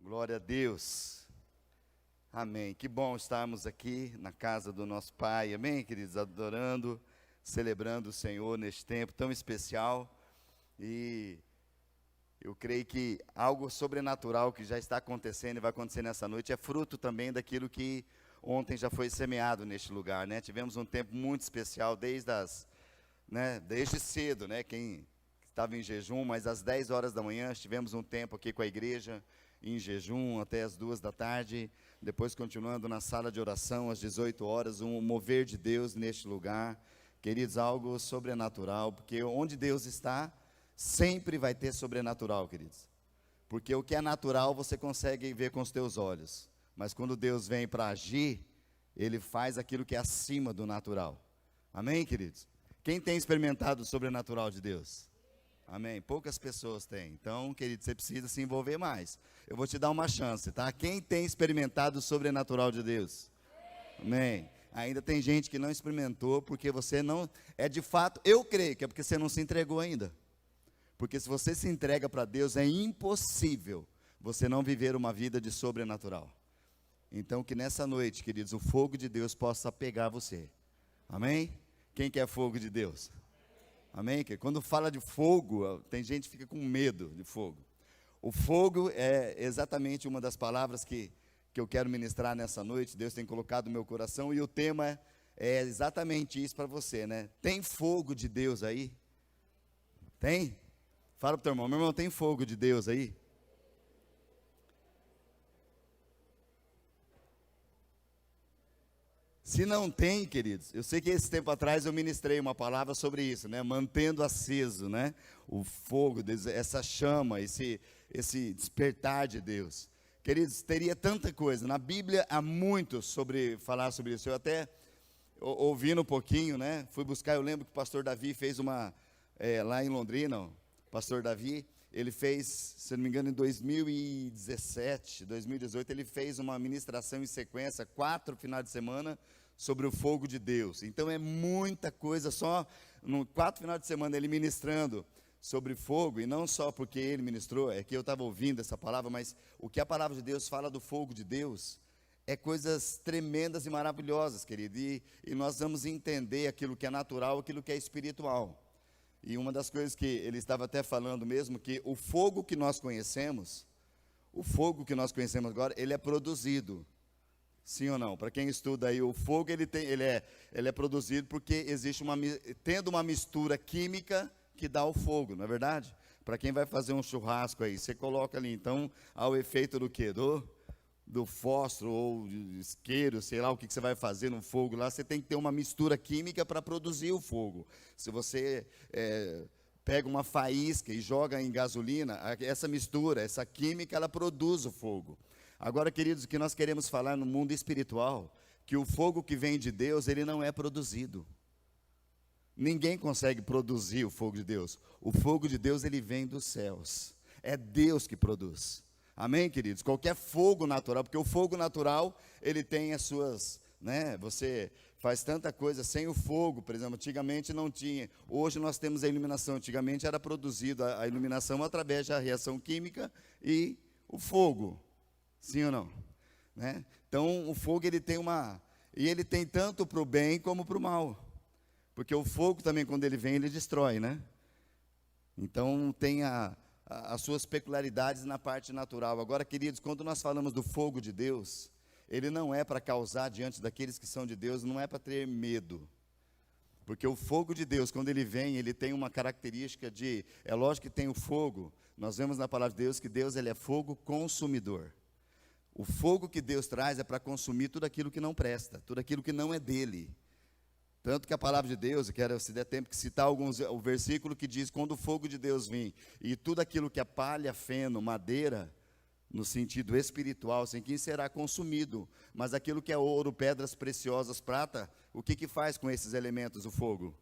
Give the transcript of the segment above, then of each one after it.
Glória a Deus. Amém. Que bom estarmos aqui na casa do nosso Pai. Amém, queridos? Adorando, celebrando o Senhor neste tempo tão especial. E eu creio que algo sobrenatural que já está acontecendo e vai acontecer nessa noite é fruto também daquilo que ontem já foi semeado neste lugar, né? Tivemos um tempo muito especial desde cedo, né? Quem estava em jejum, mas às 10 horas da manhã tivemos um tempo aqui com a igreja em jejum até as 2 da tarde, depois continuando na sala de oração às 18 horas, um mover de Deus neste lugar. Queridos, algo sobrenatural, porque onde Deus está, sempre vai ter sobrenatural, queridos. Porque o que é natural você consegue ver com os teus olhos, mas quando Deus vem para agir, Ele faz aquilo que é acima do natural. Amém, queridos? Quem tem experimentado o sobrenatural de Deus? Amém? Poucas pessoas têm. Então, querido, você precisa se envolver mais. Eu vou te dar uma chance, tá? Quem tem experimentado o sobrenatural de Deus? Amém? Ainda tem gente que não experimentou porque você não... É de fato, eu creio que é porque você não se entregou ainda. Porque se você se entrega para Deus, é impossível você não viver uma vida de sobrenatural. Então, que nessa noite, queridos, o fogo de Deus possa pegar você. Amém? Quem quer fogo de Deus? Amém? Quando fala de fogo, tem gente que fica com medo de fogo. O fogo é exatamente uma das palavras que eu quero ministrar nessa noite. Deus tem colocado no meu coração e o tema é exatamente isso para você, né? Tem fogo de Deus aí? Tem? Fala para o teu irmão, meu irmão, tem fogo de Deus aí? Se não tem, queridos, eu sei que esse tempo atrás eu ministrei uma palavra sobre isso, né? Mantendo aceso, né? O fogo, essa chama, esse despertar de Deus. Queridos, teria tanta coisa. Na Bíblia há muito sobre falar sobre isso. Eu até, ouvindo um pouquinho, né? Fui buscar, eu lembro que o pastor Davi fez uma, lá em Londrina, o pastor Davi, ele fez, se não me engano, em 2017, 2018, ele fez uma ministração em sequência, 4 finais de semana, sobre o fogo de Deus. Então é muita coisa, só no 4 finais de semana ele ministrando sobre fogo, e não só porque ele ministrou, é que eu estava ouvindo essa palavra, mas o que a palavra de Deus fala do fogo de Deus, é coisas tremendas e maravilhosas, querido, e nós vamos entender aquilo que é natural, aquilo que é espiritual. E uma das coisas que ele estava até falando mesmo, que o fogo que nós conhecemos agora, ele é produzido. Sim ou não? Para quem estuda aí, o fogo, ele é produzido porque existe tendo uma mistura química que dá o fogo, não é verdade? Para quem vai fazer um churrasco aí, você coloca ali, então, ao efeito do quê? Do fósforo ou de isqueiro, sei lá o que você vai fazer no fogo lá, você tem que ter uma mistura química para produzir o fogo. Se você pega uma faísca e joga em gasolina, essa mistura, essa química, ela produz o fogo. Agora, queridos, o que nós queremos falar no mundo espiritual, que o fogo que vem de Deus, ele não é produzido. Ninguém consegue produzir o fogo de Deus. O fogo de Deus, ele vem dos céus. É Deus que produz. Amém, queridos? Qualquer fogo natural, porque o fogo natural, ele tem as suas, né? Você faz tanta coisa sem o fogo, por exemplo, antigamente não tinha. Hoje nós temos a iluminação. Antigamente era produzida a iluminação através da reação química e o fogo. Sim ou não? Né? Então, o fogo, ele tem e ele tem tanto para o bem como para o mal. Porque o fogo também, quando ele vem, ele destrói, né? Então, tem as suas peculiaridades na parte natural. Agora, queridos, quando nós falamos do fogo de Deus, ele não é para causar diante daqueles que são de Deus, não é para ter medo. Porque o fogo de Deus, quando ele vem, ele tem uma característica é lógico que tem o fogo, nós vemos na palavra de Deus que Deus, ele é fogo consumidor. O fogo que Deus traz é para consumir tudo aquilo que não presta, tudo aquilo que não é dele. Tanto que a palavra de Deus, eu quero, se der tempo, que citar o versículo que diz, quando o fogo de Deus vir, e tudo aquilo que é palha, feno, madeira, no sentido espiritual, sem que será consumido, mas aquilo que é ouro, pedras preciosas, prata, o que faz com esses elementos o fogo?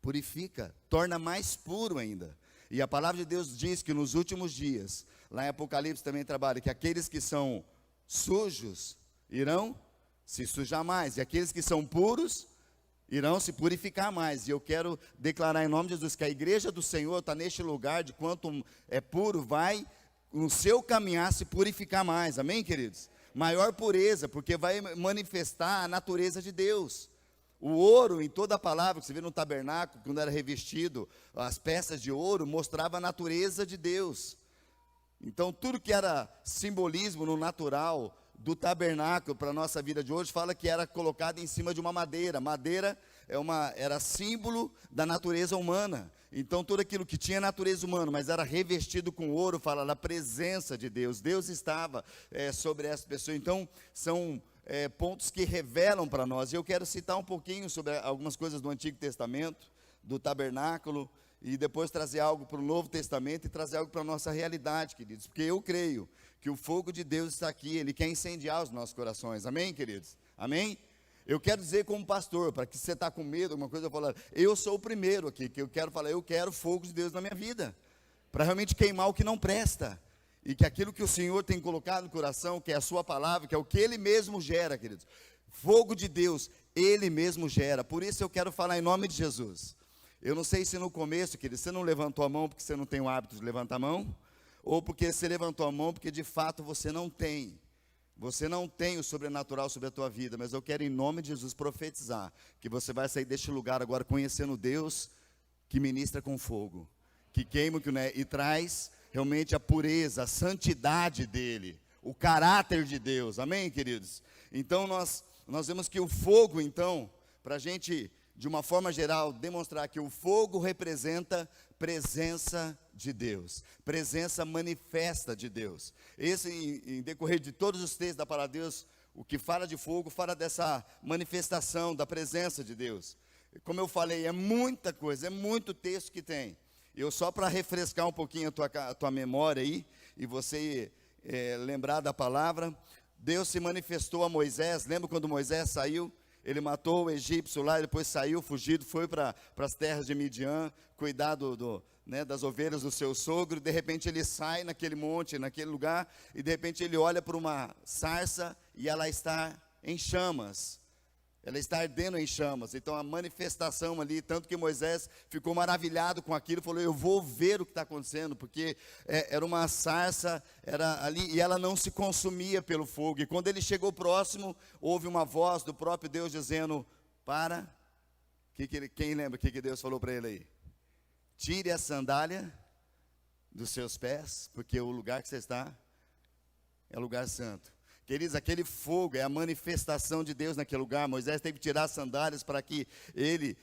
Purifica, torna mais puro ainda. E a palavra de Deus diz que nos últimos dias, lá em Apocalipse também trabalha, que aqueles que são sujos irão se sujar mais, e aqueles que são puros irão se purificar mais. E eu quero declarar em nome de Jesus que a igreja do Senhor está neste lugar, de quanto é puro, vai no seu caminhar se purificar mais, amém, queridos? Maior pureza, porque vai manifestar a natureza de Deus. O ouro, em toda a palavra que você vê no tabernáculo, quando era revestido, as peças de ouro mostrava a natureza de Deus. Então, tudo que era simbolismo no natural do tabernáculo para a nossa vida de hoje, fala que era colocado em cima de uma madeira. Madeira era símbolo da natureza humana. Então, tudo aquilo que tinha natureza humana, mas era revestido com ouro, fala da presença de Deus. Deus estava sobre essa pessoa. Então, são pontos que revelam para nós. Eu quero citar um pouquinho sobre algumas coisas do Antigo Testamento, do tabernáculo, e depois trazer algo para o Novo Testamento e trazer algo para a nossa realidade, queridos. Porque eu creio que o fogo de Deus está aqui, Ele quer incendiar os nossos corações. Amém, queridos? Amém? Eu quero dizer como pastor, para que você está com medo, alguma coisa, eu falar, eu sou o primeiro aqui, que eu quero falar, eu quero fogo de Deus na minha vida, para realmente queimar o que não presta, e que aquilo que o Senhor tem colocado no coração, que é a sua palavra, que é o que Ele mesmo gera, queridos. Fogo de Deus, Ele mesmo gera. Por isso eu quero falar em nome de Jesus. Eu não sei se no começo, querido, você não levantou a mão porque você não tem o hábito de levantar a mão, ou porque você levantou a mão porque de fato você não tem. Você não tem o sobrenatural sobre a tua vida, mas eu quero em nome de Jesus profetizar que você vai sair deste lugar agora conhecendo Deus que ministra com fogo, que queima e traz realmente a pureza, a santidade dele, o caráter de Deus. Amém, queridos? Então nós vemos que o fogo, então, para a gente, de uma forma geral, demonstrar que o fogo representa presença de Deus, presença manifesta de Deus. Esse, em decorrer de todos os textos da palavra de Deus, o que fala de fogo, fala dessa manifestação da presença de Deus. Como eu falei, é muita coisa, é muito texto que tem. Eu só para refrescar um pouquinho a tua memória aí, e você lembrar da palavra, Deus se manifestou a Moisés. Lembra quando Moisés saiu? Ele matou o egípcio lá, e depois saiu, fugido, foi para as terras de Midian, cuidar das ovelhas do seu sogro. De repente ele sai naquele monte, naquele lugar, e de repente ele olha para uma sarça, e ela está em chamas. Ela está ardendo em chamas. Então a manifestação ali, tanto que Moisés ficou maravilhado com aquilo, falou, eu vou ver o que está acontecendo, porque era uma sarça, era ali, e ela não se consumia pelo fogo. E quando ele chegou próximo, houve uma voz do próprio Deus dizendo, para, quem lembra o que Deus falou para ele aí? Tire a sandália dos seus pés, porque o lugar que você está é lugar santo. Queridos, aquele fogo é a manifestação de Deus naquele lugar. Moisés teve que tirar as sandálias para que ele,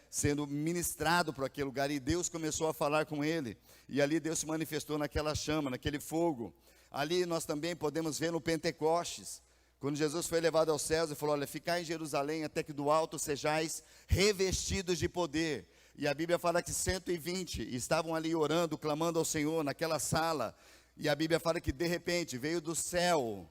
sendo ministrado para aquele lugar, e Deus começou a falar com ele, e ali Deus se manifestou naquela chama, naquele fogo. Ali nós também podemos ver no Pentecostes, quando Jesus foi levado aos céus e falou, olha, ficai em Jerusalém até que do alto sejais revestidos de poder. E a Bíblia fala que 120 estavam ali orando, clamando ao Senhor naquela sala, e a Bíblia fala que de repente veio do céu.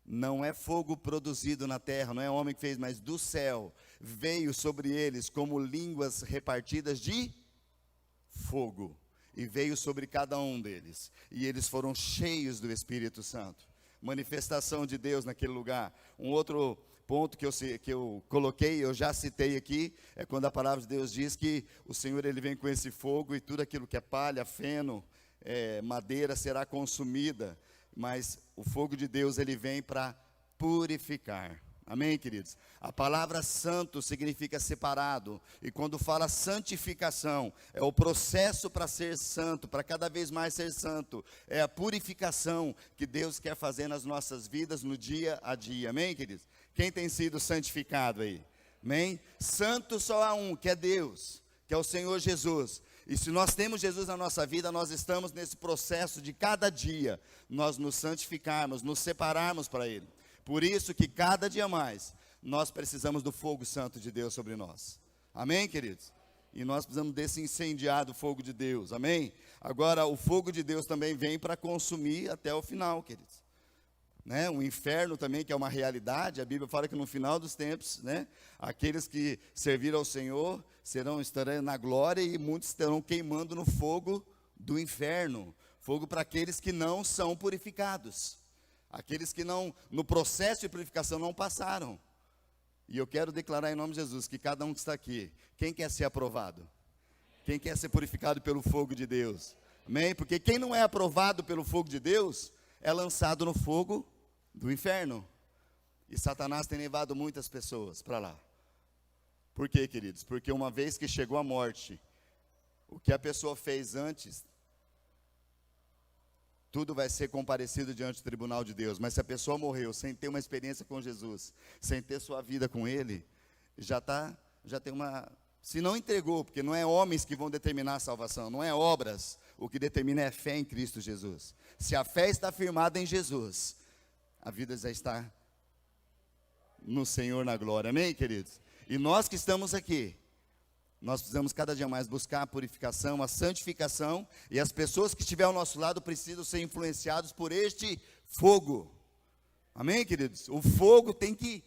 Não é fogo produzido na terra, não é homem que fez, mas do céu veio sobre eles como línguas repartidas de fogo, e veio sobre cada um deles, e eles foram cheios do Espírito Santo. Manifestação de Deus naquele lugar. Um outro ponto que eu coloquei, eu já citei aqui, é quando a palavra de Deus diz que o Senhor ele vem com esse fogo, e tudo aquilo que é palha, feno, madeira será consumida. Mas o fogo de Deus, ele vem para purificar. Amém, queridos? A palavra santo significa separado. E quando fala santificação, é o processo para ser santo, para cada vez mais ser santo. É a purificação que Deus quer fazer nas nossas vidas no dia a dia. Amém, queridos? Quem tem sido santificado aí? Amém? Santo só há um, que é Deus, que é o Senhor Jesus. E se nós temos Jesus na nossa vida, nós estamos nesse processo de cada dia nós nos santificarmos, nos separarmos para Ele. Por isso que cada dia mais nós precisamos do fogo santo de Deus sobre nós. Amém, queridos? E nós precisamos desse incendiado fogo de Deus. Amém? Agora, o fogo de Deus também vem para consumir até o final, queridos. O inferno também, que é uma realidade, a Bíblia fala que no final dos tempos, aqueles que serviram ao Senhor estarão na glória, e muitos estarão queimando no fogo do inferno. Fogo para aqueles que não são purificados, aqueles que não, no processo de purificação, não passaram. E eu quero declarar em nome de Jesus, que cada um que está aqui, quem quer ser aprovado? Quem quer ser purificado pelo fogo de Deus? Amém? Porque quem não é aprovado pelo fogo de Deus é lançado no fogo do inferno. E Satanás tem levado muitas pessoas para lá. Por quê, queridos? Porque uma vez que chegou a morte, o que a pessoa fez antes, tudo vai ser comparecido diante do tribunal de Deus. Mas se a pessoa morreu sem ter uma experiência com Jesus, sem ter sua vida com Ele, já tem uma... Se não entregou, porque não é homens que vão determinar a salvação, não é obras, o que determina é fé em Cristo Jesus. Se a fé está firmada em Jesus, a vida já está no Senhor na glória, amém, queridos? E nós que estamos aqui, nós precisamos cada dia mais buscar a purificação, a santificação, e as pessoas que estiverem ao nosso lado precisam ser influenciados por este fogo, amém, queridos? O fogo tem que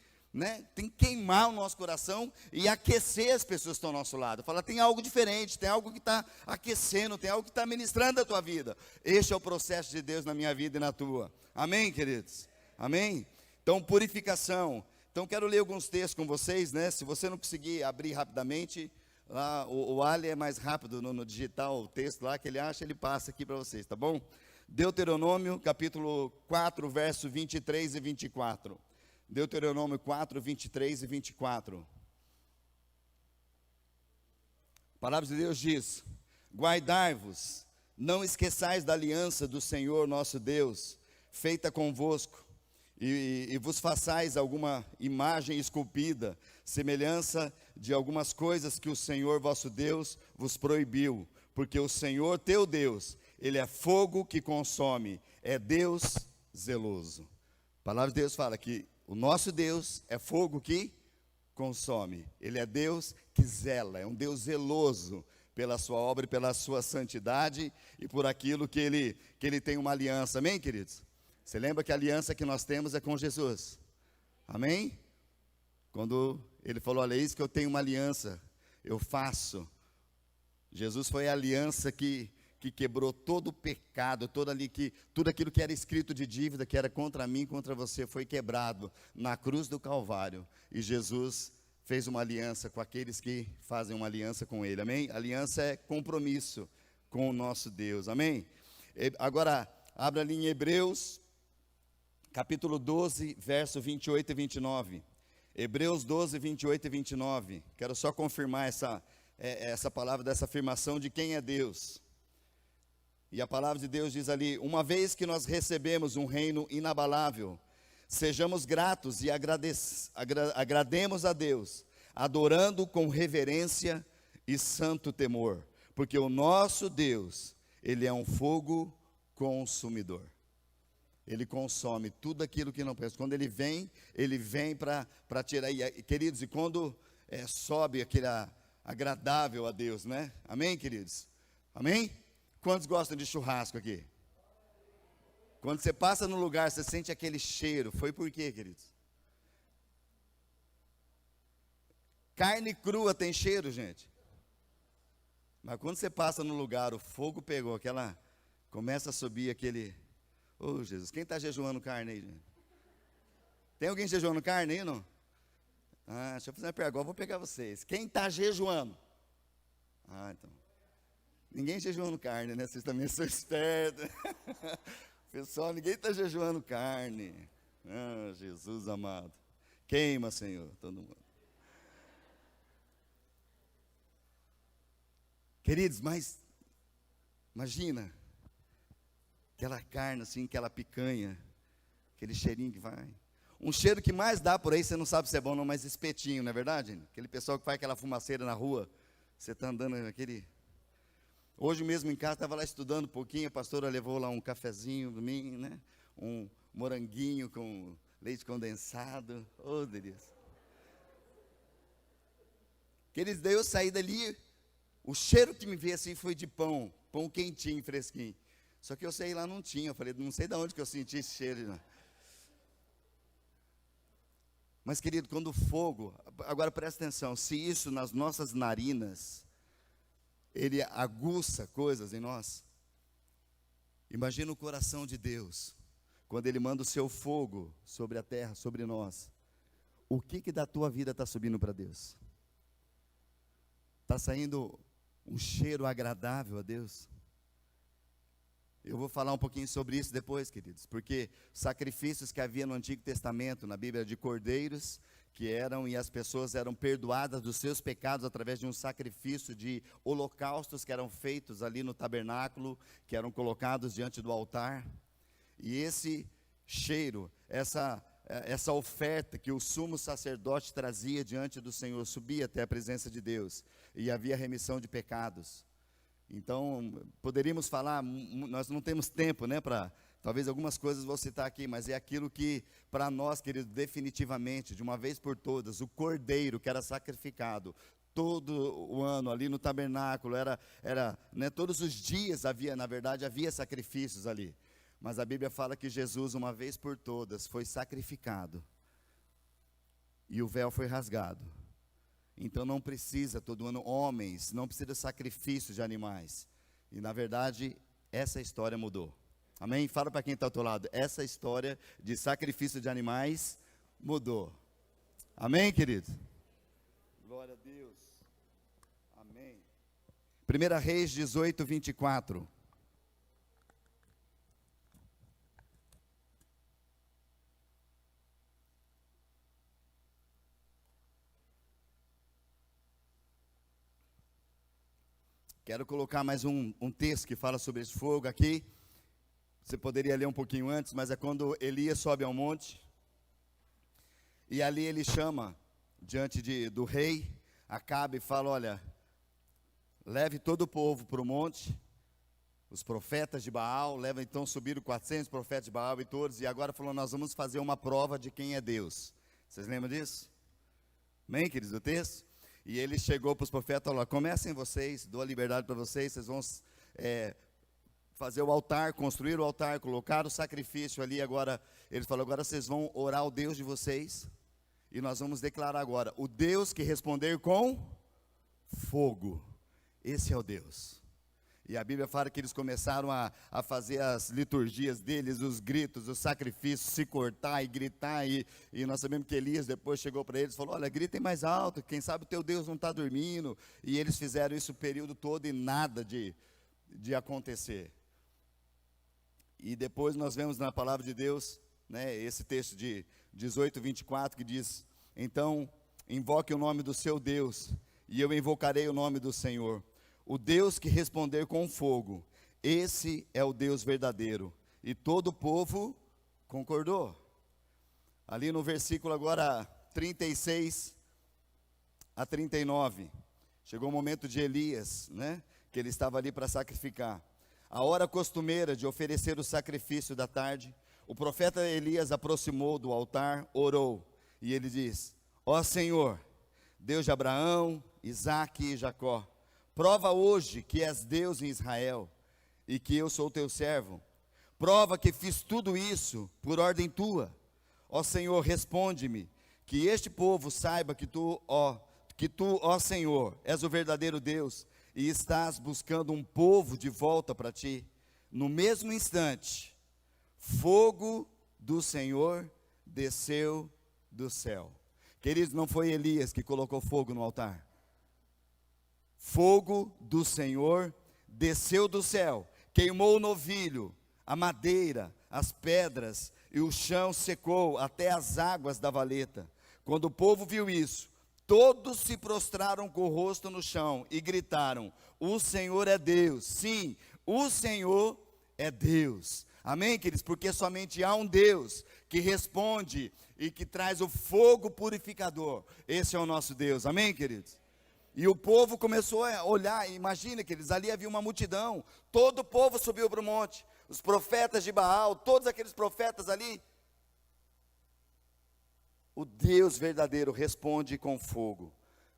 queimar o nosso coração e aquecer as pessoas que estão ao nosso lado. Fala, tem algo diferente, tem algo que está aquecendo, tem algo que está ministrando a tua vida. Este é o processo de Deus na minha vida e na tua, amém, queridos? Amém? Então, purificação. Então, quero ler alguns textos com vocês, né? Se você não conseguir abrir rapidamente, lá, o Ali é mais rápido no digital, o texto lá que ele acha, ele passa aqui para vocês, tá bom? Deuteronômio, capítulo 4, verso 23 e 24. Deuteronômio 4, 23 e 24. A palavra de Deus diz: guardai-vos, não esqueçais da aliança do Senhor nosso Deus, feita convosco, e vos façais alguma imagem esculpida, semelhança de algumas coisas que o Senhor vosso Deus vos proibiu, porque o Senhor teu Deus, Ele é fogo que consome, é Deus zeloso. A palavra de Deus fala que o nosso Deus é fogo que consome, Ele é Deus que zela, é um Deus zeloso pela sua obra e pela sua santidade, e por aquilo que Ele tem uma aliança, amém, queridos? Você lembra que a aliança que nós temos é com Jesus, amém? Quando Ele falou, olha, eis que eu tenho uma aliança, eu faço. Jesus foi a aliança que quebrou todo o pecado, tudo aquilo que era escrito de dívida, que era contra mim, contra você, foi quebrado na cruz do Calvário. E Jesus fez uma aliança com aqueles que fazem uma aliança com Ele, amém? Aliança é compromisso com o nosso Deus, amém? Agora, abra ali em Hebreus, capítulo 12, verso 28 e 29. Hebreus 12, 28 e 29. Quero só confirmar essa palavra, dessa afirmação de quem é Deus. E a palavra de Deus diz ali: uma vez que nós recebemos um reino inabalável, sejamos gratos e agrademos a Deus, adorando com reverência e santo temor, porque o nosso Deus, Ele é um fogo consumidor. Ele consome tudo aquilo que não presta. Quando Ele vem para tirar. E, queridos, e quando sobe aquele agradável a Deus, né? Amém, queridos? Amém? Quantos gostam de churrasco aqui? Quando você passa no lugar, você sente aquele cheiro. Foi por quê, queridos? Carne crua tem cheiro, gente. Mas quando você passa no lugar, o fogo pegou, começa a subir aquele... Oh, Jesus, quem está jejuando carne aí, gente? Tem alguém jejuando carne aí, não? Ah, deixa eu fazer uma pergunta, vou pegar vocês. Quem está jejuando? Ah, então. Ninguém jejuando carne, né? Vocês também são espertos. Pessoal, ninguém está jejuando carne. Ah, Jesus amado. Queima, Senhor, todo mundo. Queridos, mas imagina aquela carne assim, aquela picanha, aquele cheirinho que vai. Um cheiro que mais dá por aí, você não sabe se é bom ou não, mas espetinho, não é verdade? Aquele pessoal que faz aquela fumaceira na rua, você está andando naquele... Hoje mesmo em casa, estava lá estudando um pouquinho, a pastora levou lá um cafezinho para mim, né? Um moranguinho com leite condensado. Oh, delícia. Queridos, daí eu saí dali, o cheiro que me veio assim foi de pão quentinho, fresquinho. Só que eu saí lá, não tinha, eu falei, não sei de onde que eu senti esse cheiro. Não. Mas, querido, quando o fogo, agora presta atenção, se isso nas nossas narinas, ele aguça coisas em nós, imagina o coração de Deus, quando Ele manda o seu fogo sobre a terra, sobre nós, o que da tua vida está subindo para Deus? Está saindo um cheiro agradável a Deus? Eu vou falar um pouquinho sobre isso depois, queridos, porque sacrifícios que havia no Antigo Testamento, na Bíblia, de cordeiros, e as pessoas eram perdoadas dos seus pecados através de um sacrifício de holocaustos que eram feitos ali no tabernáculo, que eram colocados diante do altar. E esse cheiro, essa oferta que o sumo sacerdote trazia diante do Senhor, subia até a presença de Deus, e havia remissão de pecados. Então, poderíamos falar, nós não temos tempo, né, para, talvez algumas coisas vou citar aqui, mas é aquilo que, para nós, queridos, definitivamente, de uma vez por todas, o cordeiro que era sacrificado todo o ano ali no tabernáculo, né, todos os dias havia, na verdade, havia sacrifícios ali. Mas a Bíblia fala que Jesus, uma vez por todas, foi sacrificado, e o véu foi rasgado. Então não precisa todo ano homens, não precisa sacrifício de animais. E na verdade, essa história mudou. Amém? Fala para quem está ao teu lado, essa história de sacrifício de animais mudou. Amém, querido? Glória a Deus. Amém. 1 Reis 18, 24. Quero colocar mais um texto que fala sobre esse fogo aqui. Você poderia ler um pouquinho antes, mas é quando Elias sobe ao monte. E ali ele chama, diante do rei, Acabe e fala, olha, leve todo o povo para o monte. Os profetas de Baal, então subiram 400 profetas de Baal e todos. E agora falou, nós vamos fazer uma prova de quem é Deus. Vocês lembram disso? Amém, queridos, do texto? E ele chegou para os profetas, falou, comecem vocês, dou a liberdade para vocês, vocês vão fazer o altar, construir o altar, colocar o sacrifício ali. Agora, ele falou, agora vocês vão orar ao Deus de vocês, e nós vamos declarar agora, o Deus que responder com fogo, esse é o Deus. E a Bíblia fala que eles começaram a fazer as liturgias deles, os gritos, os sacrifícios, se cortar e gritar. E nós sabemos que Elias depois chegou para eles e falou, olha, gritem mais alto, quem sabe o teu Deus não está dormindo. E eles fizeram isso o período todo e nada de acontecer. E depois nós vemos na palavra de Deus, né, esse texto de 18, 24, que diz, então invoque o nome do seu Deus, e eu invocarei o nome do Senhor. O Deus que responder com fogo, esse é o Deus verdadeiro. E todo o povo concordou. Ali no versículo agora 36 a 39, chegou o momento de Elias, né, que ele estava ali para sacrificar. A hora costumeira de oferecer o sacrifício da tarde, o profeta Elias aproximou do altar, orou, e ele diz, ó Senhor, Deus de Abraão, Isaque e Jacó, prova hoje que és Deus em Israel, e que eu sou teu servo. Prova que fiz tudo isso por ordem tua. Ó Senhor, responde-me, que este povo saiba que tu, ó Senhor, és o verdadeiro Deus, e estás buscando um povo de volta para ti. No mesmo instante, fogo do Senhor desceu do céu. Queridos, não foi Elias que colocou fogo no altar. Fogo do Senhor desceu do céu, queimou o novilho, a madeira, as pedras, e o chão secou até as águas da valeta. Quando o povo viu isso, todos se prostraram com o rosto no chão e gritaram, o Senhor é Deus. Sim, o Senhor é Deus. Amém, queridos? Porque somente há um Deus que responde e que traz o fogo purificador. Esse é o nosso Deus. Amém, queridos? E o povo começou a olhar, imagina, queridos, ali havia uma multidão, todo o povo subiu para o monte, os profetas de Baal, todos aqueles profetas ali. O Deus verdadeiro responde com fogo.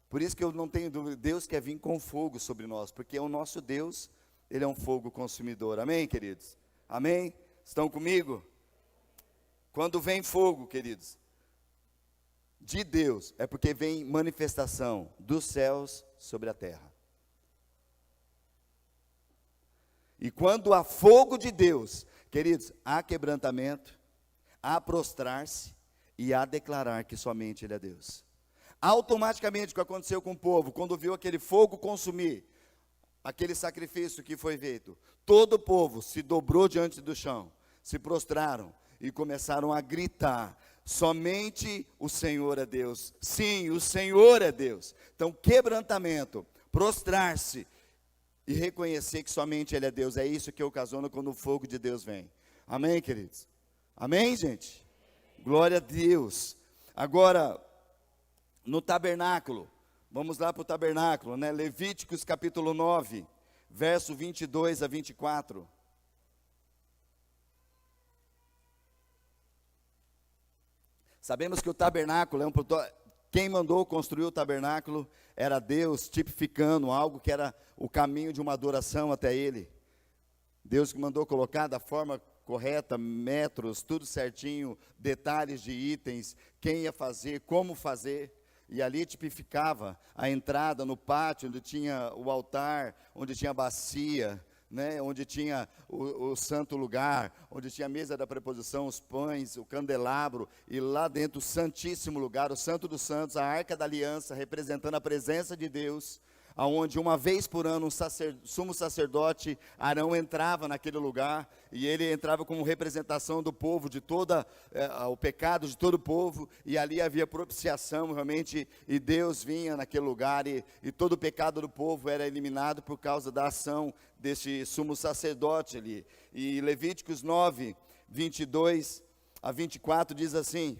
Por isso que eu não tenho dúvida, Deus quer vir com fogo sobre nós, porque o nosso Deus, Ele é um fogo consumidor. Amém, queridos? Amém? Estão comigo? Quando vem fogo, queridos, de Deus, é porque vem manifestação dos céus sobre a terra. E quando há fogo de Deus, queridos, há quebrantamento, há prostrar-se e há declarar que somente Ele é Deus. Automaticamente o que aconteceu com o povo, quando viu aquele fogo consumir, aquele sacrifício que foi feito, todo o povo se dobrou diante do chão, se prostraram e começaram a gritar: somente o Senhor é Deus. Sim, o Senhor é Deus. Então, quebrantamento, prostrar-se e reconhecer que somente Ele é Deus, é isso que ocasiona quando o fogo de Deus vem. Amém, queridos? Amém, gente? Glória a Deus. Agora, no tabernáculo, vamos lá para o tabernáculo, né? Levíticos capítulo 9, verso 22 a 24. Sabemos que o tabernáculo quem mandou construir o tabernáculo era Deus, tipificando algo que era o caminho de uma adoração até Ele. Deus que mandou colocar da forma correta, metros, tudo certinho, detalhes de itens, quem ia fazer, como fazer. E ali tipificava a entrada no pátio, onde tinha o altar, onde tinha a bacia, né, onde tinha o santo lugar, onde tinha a mesa da preposição, os pães, o candelabro, e lá dentro o santíssimo lugar, o santo dos santos, a arca da aliança, representando a presença de Deus, aonde uma vez por ano sumo sacerdote Arão entrava naquele lugar, e ele entrava como representação do povo, de todo o pecado de todo o povo, e ali havia propiciação realmente, e Deus vinha naquele lugar, e todo o pecado do povo era eliminado por causa da ação deste sumo sacerdote ali. E Levíticos 9, 22 a 24 diz assim: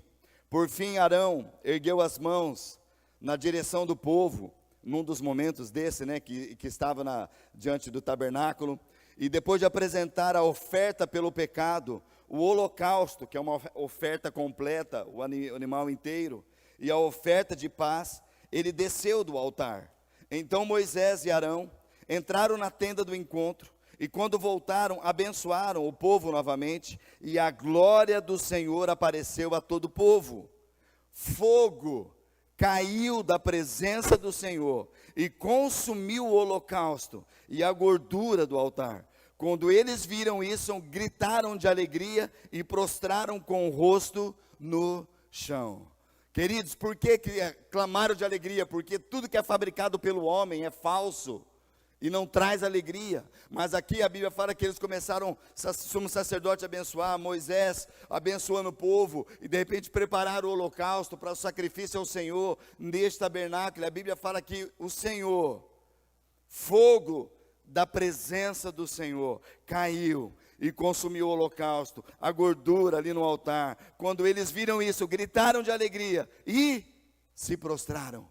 por fim Arão ergueu as mãos na direção do povo, num dos momentos desse, né, que estava diante do tabernáculo, e depois de apresentar a oferta pelo pecado, o holocausto, que é uma oferta completa, o animal inteiro, e a oferta de paz, ele desceu do altar. Então Moisés e Arão entraram na tenda do encontro, e quando voltaram, abençoaram o povo novamente, e a glória do Senhor apareceu a todo o povo. Fogo caiu da presença do Senhor e consumiu o holocausto e a gordura do altar. Quando eles viram isso, gritaram de alegria e prostraram com o rosto no chão. Queridos, por que clamaram de alegria? Porque tudo que é fabricado pelo homem é falso e não traz alegria. Mas aqui a Bíblia fala que eles começaram, sumo sacerdote abençoar, Moisés abençoando o povo, e de repente prepararam o holocausto para o sacrifício ao Senhor, neste tabernáculo. A Bíblia fala que o Senhor, fogo da presença do Senhor, caiu e consumiu o holocausto, a gordura ali no altar. Quando eles viram isso, gritaram de alegria e se prostraram.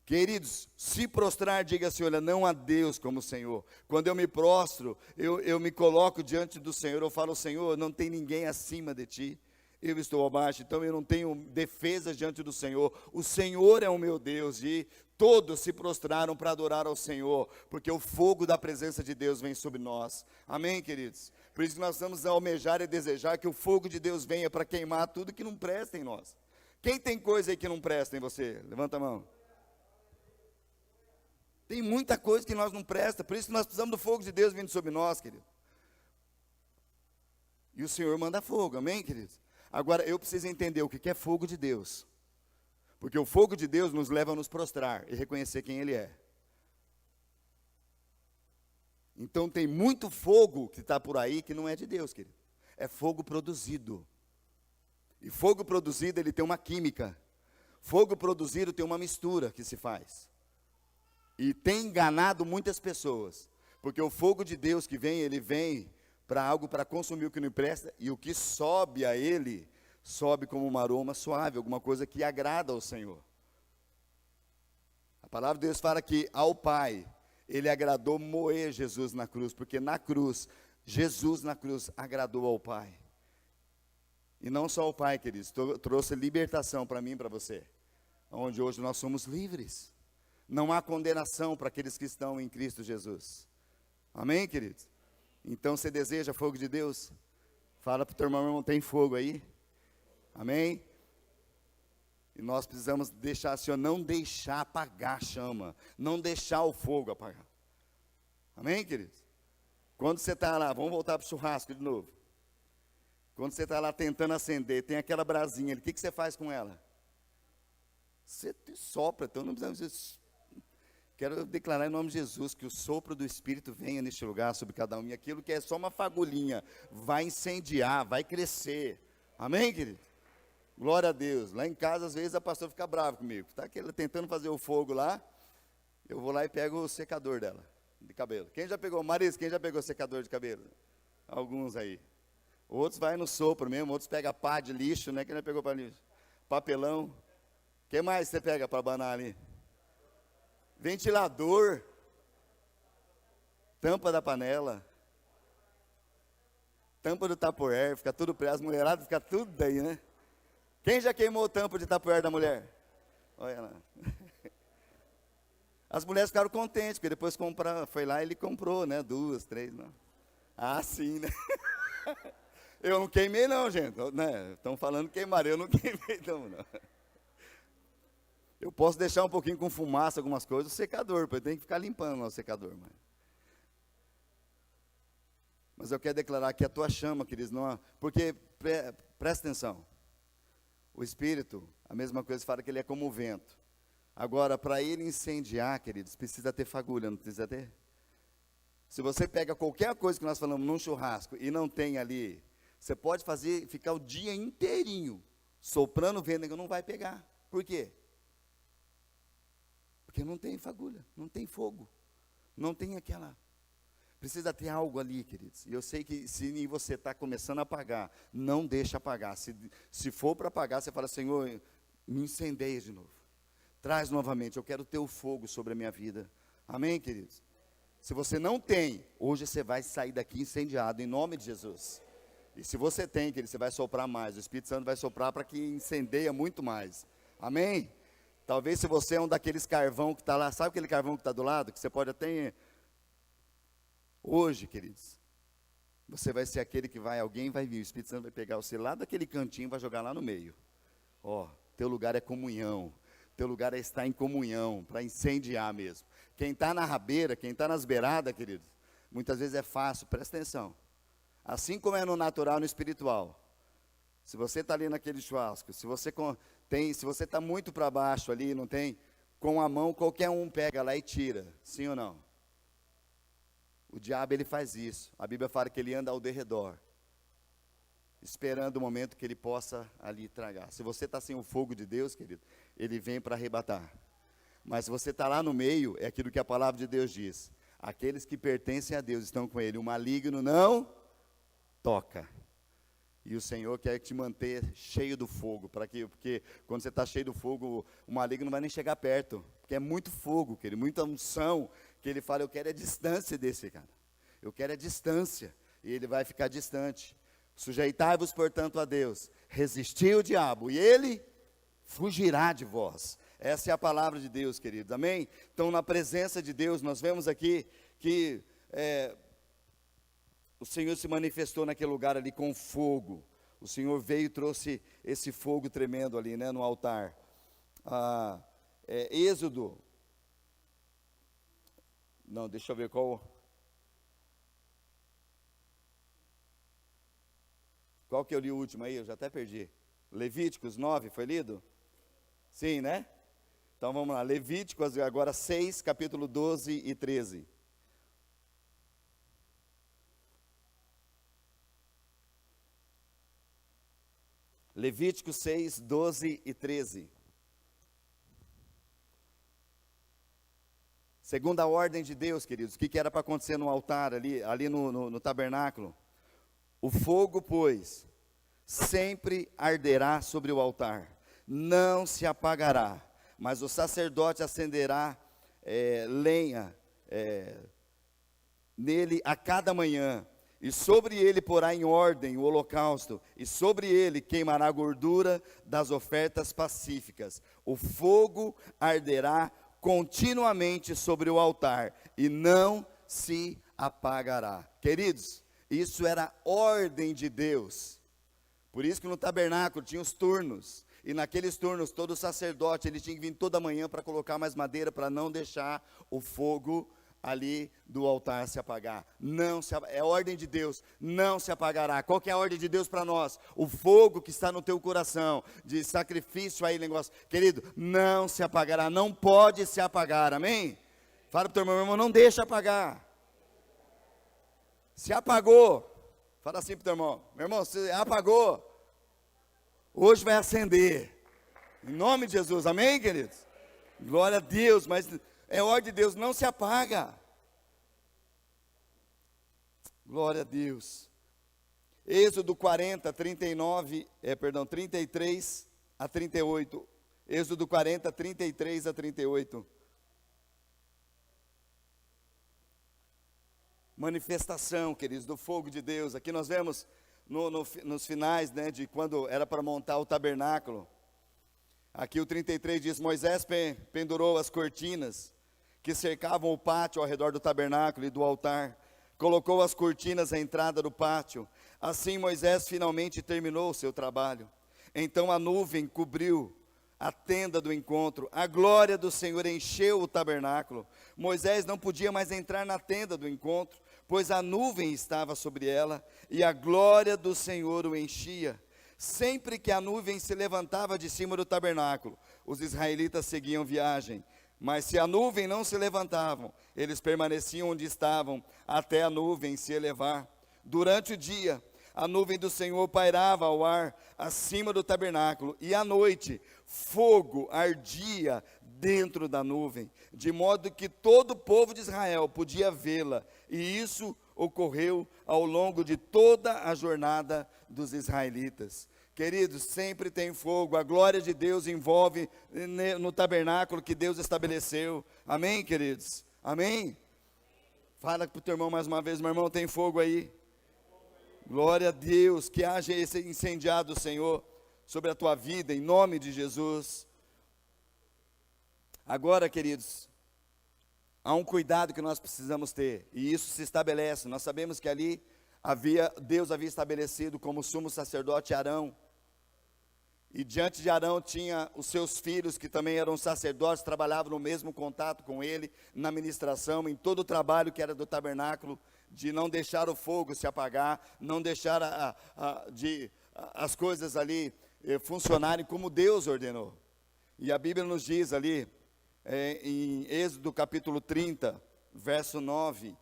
Queridos, se prostrar, diga assim: olha, não há Deus como o Senhor. Quando eu me prostro, eu me coloco diante do Senhor, eu falo: Senhor, não tem ninguém acima de Ti, eu estou abaixo, então eu não tenho defesa diante do Senhor. O Senhor é o meu Deus, e todos se prostraram para adorar ao Senhor, porque o fogo da presença de Deus vem sobre nós. Amém, queridos? Por isso que nós vamos almejar e desejar que o fogo de Deus venha para queimar tudo que não presta em nós. Quem tem coisa aí que não presta em você? Levanta a mão. Tem muita coisa que nós não presta, por isso que nós precisamos do fogo de Deus vindo sobre nós, querido. E o Senhor manda fogo, amém, queridos? Agora, eu preciso entender o que é fogo de Deus. Porque o fogo de Deus nos leva a nos prostrar e reconhecer quem Ele é. Então tem muito fogo que está por aí que não é de Deus, querido. É fogo produzido. E fogo produzido, ele tem uma química. Fogo produzido tem uma mistura que se faz. E tem enganado muitas pessoas, porque o fogo de Deus que vem, ele vem para algo, para consumir o que não presta, e o que sobe a ele, sobe como um aroma suave, alguma coisa que agrada ao Senhor. A palavra de Deus fala que ao Pai, ele agradou moer Jesus na cruz, porque na cruz, Jesus na cruz agradou ao Pai. E não só ao Pai, queridos, trouxe libertação para mim e para você, onde hoje nós somos livres. Não há condenação para aqueles que estão em Cristo Jesus. Amém, queridos? Então, você deseja fogo de Deus? Fala para o teu irmão, tem fogo aí? Amém? E nós precisamos deixar, Senhor, não deixar apagar a chama. Não deixar o fogo apagar. Amém, queridos? Quando você está lá, vamos voltar para o churrasco de novo. Quando você está lá tentando acender, tem aquela brasinha ali, o que você faz com ela? Você sopra, então não precisa... Quero declarar em nome de Jesus que o sopro do Espírito venha neste lugar sobre cada um. E aquilo que é só uma fagulhinha, vai incendiar, vai crescer. Amém, querido? Glória a Deus. Lá em casa, às vezes, a pastora fica brava comigo. Está tentando fazer o fogo lá, eu vou lá e pego o secador dela, de cabelo. Quem já pegou, Marisa, quem já pegou secador de cabelo? Alguns aí. Outros vai no sopro mesmo, outros pegam pá de lixo, né? Quem já pegou para lixo? Papelão. O que mais você pega para abanar ali? Ventilador, tampa da panela, tampa do tapoer, fica tudo preso, as mulheradas ficam tudo daí, né? Quem já queimou o tampo de tapoer da mulher? Olha lá. As mulheres ficaram contentes, porque depois foi lá e ele comprou, né? 2, 3, não. Ah, sim, né? Eu não queimei não, gente, né? Estão falando queimar, eu não queimei não. Eu posso deixar um pouquinho com fumaça, algumas coisas, o secador, porque eu tenho que ficar limpando o secador. Mas eu quero declarar que a tua chama, queridos, não, porque, presta atenção, o Espírito, a mesma coisa, fala que ele é como o vento. Agora, para ele incendiar, queridos, precisa ter fagulha, não precisa ter? Se você pega qualquer coisa que nós falamos num churrasco e não tem ali, você pode ficar o dia inteirinho soprando vento, não vai pegar. Por quê? Porque não tem fagulha, não tem fogo, não tem aquela. Precisa ter algo ali, queridos. E eu sei que se você está começando a apagar, não deixa apagar. Se for para apagar, você fala, Senhor, me incendeia de novo. Traz novamente, eu quero ter o fogo sobre a minha vida. Amém, queridos? Se você não tem, hoje você vai sair daqui incendiado, em nome de Jesus. E se você tem, querido, você vai soprar mais. O Espírito Santo vai soprar para que incendeia muito mais. Amém? Talvez se você é um daqueles carvão que está lá, sabe aquele carvão que está do lado? Que você pode até... Hoje, queridos, você vai ser aquele que alguém vai vir, o Espírito Santo vai pegar você lá daquele cantinho e vai jogar lá no meio. Ó, teu lugar é comunhão, teu lugar é estar em comunhão, para incendiar mesmo. Quem está na rabeira, quem está nas beiradas, queridos, muitas vezes é fácil, presta atenção. Assim como é no natural, no espiritual. Se você está ali naquele churrasco, se você está muito para baixo ali, não tem, com a mão qualquer um pega lá e tira, sim ou não? O diabo, ele faz isso. A Bíblia fala que ele anda ao derredor, esperando o momento que ele possa ali tragar. Se você está sem o fogo de Deus, querido, ele vem para arrebatar. Mas se você está lá no meio, é aquilo que a palavra de Deus diz. Aqueles que pertencem a Deus estão com ele. O maligno não toca. E o Senhor quer te manter cheio do fogo. Para quê? Porque quando você está cheio do fogo, o maligno não vai nem chegar perto. Porque é muito fogo, querido, muita unção. Que ele fala, eu quero a distância desse cara. Eu quero a distância. E ele vai ficar distante. Sujeitai-vos, portanto, a Deus. Resistir o diabo, e ele fugirá de vós. Essa é a palavra de Deus, queridos. Amém? Então, na presença de Deus, nós vemos aqui que o Senhor se manifestou naquele lugar ali com fogo. O Senhor veio e trouxe esse fogo tremendo ali, né, no altar. Êxodo. Não, deixa eu ver qual que eu li o último aí, eu já até perdi. Levíticos 9, foi lido? Sim, né? Então vamos lá, Levíticos agora 6, capítulo 12 e 13. Levíticos 6, 12 e 13. Segundo a ordem de Deus, queridos, o que era para acontecer no altar, ali no tabernáculo? O fogo, pois, sempre arderá sobre o altar, não se apagará, mas o sacerdote acenderá lenha nele a cada manhã, e sobre ele porá em ordem o holocausto, e sobre ele queimará a gordura das ofertas pacíficas. O fogo arderá continuamente sobre o altar, e não se apagará. Queridos, isso era ordem de Deus. Por isso que no tabernáculo tinha os turnos, e naqueles turnos todo sacerdote, ele tinha que vir toda manhã para colocar mais madeira, para não deixar o fogo ali do altar se apagar. É ordem de Deus, não se apagará. Qual que é a ordem de Deus para nós? O fogo que está no teu coração, de sacrifício aí, negócio, querido, não se apagará, não pode se apagar, amém? Fala para o teu irmão, não deixa apagar. Se apagou, fala assim para o teu irmão, meu irmão, se apagou, hoje vai acender. Em nome de Jesus, amém, queridos? Glória a Deus, mas é ordem de Deus, não se apaga. Glória a Deus. Êxodo 40, 33 a 38. Êxodo 40, 33 a 38. Manifestação, queridos, do fogo de Deus. Aqui nós vemos nos finais, né, de quando era para montar o tabernáculo. Aqui o 33 diz, Moisés pendurou as cortinas que cercavam o pátio ao redor do tabernáculo e do altar. Colocou as cortinas à entrada do pátio. Assim Moisés finalmente terminou o seu trabalho. Então a nuvem cobriu a tenda do encontro. A glória do Senhor encheu o tabernáculo. Moisés não podia mais entrar na tenda do encontro, pois a nuvem estava sobre ela, e a glória do Senhor o enchia. Sempre que a nuvem se levantava de cima do tabernáculo, os israelitas seguiam viagem. Mas se a nuvem não se levantava, eles permaneciam onde estavam, até a nuvem se elevar. Durante o dia, a nuvem do Senhor pairava ao ar, acima do tabernáculo, e à noite, fogo ardia dentro da nuvem, de modo que todo o povo de Israel podia vê-la, e isso ocorreu ao longo de toda a jornada dos israelitas. Queridos, sempre tem fogo, a glória de Deus envolve no tabernáculo que Deus estabeleceu. Amém, queridos? Amém? Fala para o teu irmão mais uma vez, meu irmão, tem fogo aí? Glória a Deus, que haja esse incendiado, Senhor, sobre a tua vida, em nome de Jesus. Agora, queridos, há um cuidado que nós precisamos ter, e isso se estabelece. Nós sabemos que ali Deus havia estabelecido como sumo sacerdote Arão, e diante de Arão tinha os seus filhos, que também eram sacerdotes, trabalhavam no mesmo contato com ele, na ministração, em todo o trabalho que era do tabernáculo, de não deixar o fogo se apagar, não deixar as coisas ali funcionarem como Deus ordenou. E a Bíblia nos diz ali, em Êxodo capítulo 30, verso 9,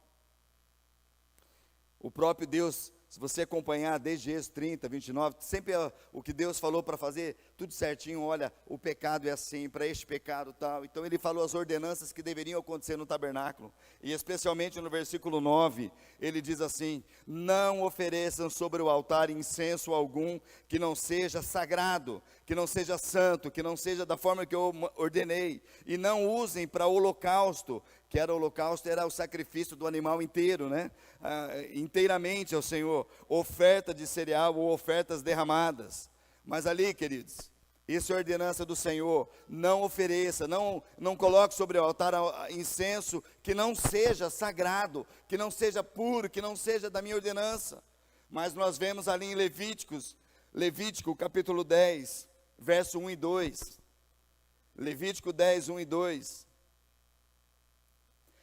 o próprio Deus, se você acompanhar desde Êxodo 30, 29, sempre o que Deus falou para fazer, tudo certinho, olha, o pecado é assim, para este pecado tal. Então ele falou as ordenanças que deveriam acontecer no tabernáculo, e especialmente no versículo 9, ele diz assim, não ofereçam sobre o altar incenso algum que não seja sagrado, que não seja santo, que não seja da forma que eu ordenei, e não usem para holocausto, que era o holocausto, era o sacrifício do animal inteiro, né? Inteiramente ao Senhor, oferta de cereal ou ofertas derramadas. Mas ali, queridos, isso é ordenança do Senhor, não ofereça, não coloque sobre o altar incenso que não seja sagrado, que não seja puro, que não seja da minha ordenança. Mas nós vemos ali em Levítico capítulo 10, verso 1 e 2, Levítico 10, 1 e 2,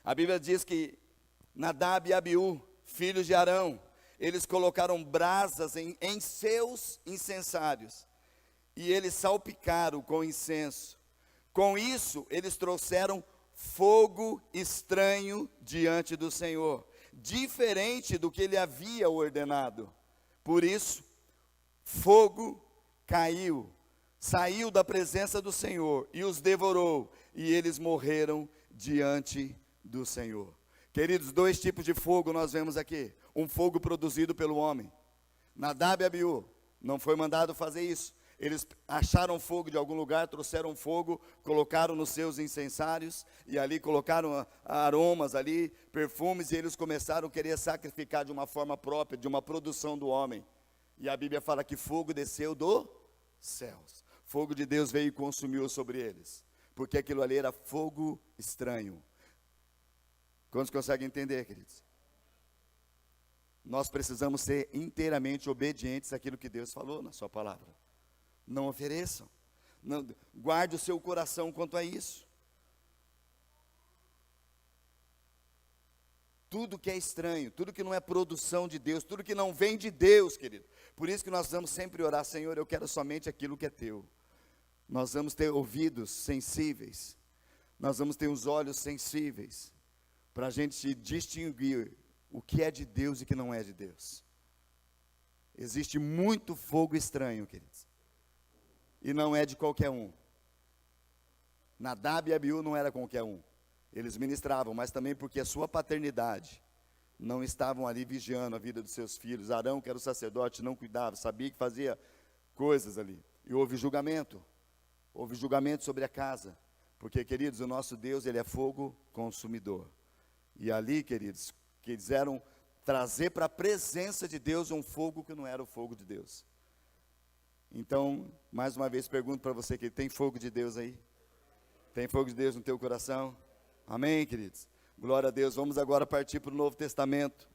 a Bíblia diz que Nadab e Abiú, filhos de Arão, eles colocaram brasas em seus incensários, e eles salpicaram com incenso. Com isso, eles trouxeram fogo estranho diante do Senhor, diferente do que ele havia ordenado. Por isso, fogo caiu, saiu da presença do Senhor e os devorou, e eles morreram diante do Senhor. Queridos, dois tipos de fogo nós vemos aqui. Um fogo produzido pelo homem. Nadab e Abiú não foi mandado fazer isso. Eles acharam fogo de algum lugar, trouxeram fogo, colocaram nos seus incensários, e ali colocaram aromas ali, perfumes, e eles começaram a querer sacrificar de uma forma própria, de uma produção do homem. E a Bíblia fala que fogo desceu dos céus. Fogo de Deus veio e consumiu sobre eles, porque aquilo ali era fogo estranho. Quantos conseguem entender, queridos? Nós precisamos ser inteiramente obedientes àquilo que Deus falou na sua palavra. Não ofereçam. Não, guarde o seu coração quanto a isso. Tudo que é estranho, tudo que não é produção de Deus, tudo que não vem de Deus, querido. Por isso que nós vamos sempre orar, Senhor, eu quero somente aquilo que é teu. Nós vamos ter ouvidos sensíveis. Nós vamos ter os olhos sensíveis. para a gente distinguir o que é de Deus e o que não é de Deus. Existe muito fogo estranho, queridos, e não é de qualquer um. Nadab e Abiú não era qualquer um. Eles ministravam, mas também porque a sua paternidade não estavam ali vigiando a vida dos seus filhos. Arão, que era o sacerdote, não cuidava, sabia que fazia coisas ali. E houve julgamento sobre a casa. Porque, queridos, o nosso Deus, Ele é fogo consumidor. E ali, queridos, quiseram trazer para a presença de Deus um fogo que não era o fogo de Deus. Então, mais uma vez, pergunto para você que tem fogo de Deus aí? Tem fogo de Deus no teu coração? Amém, queridos? Glória a Deus. Vamos agora partir para o Novo Testamento,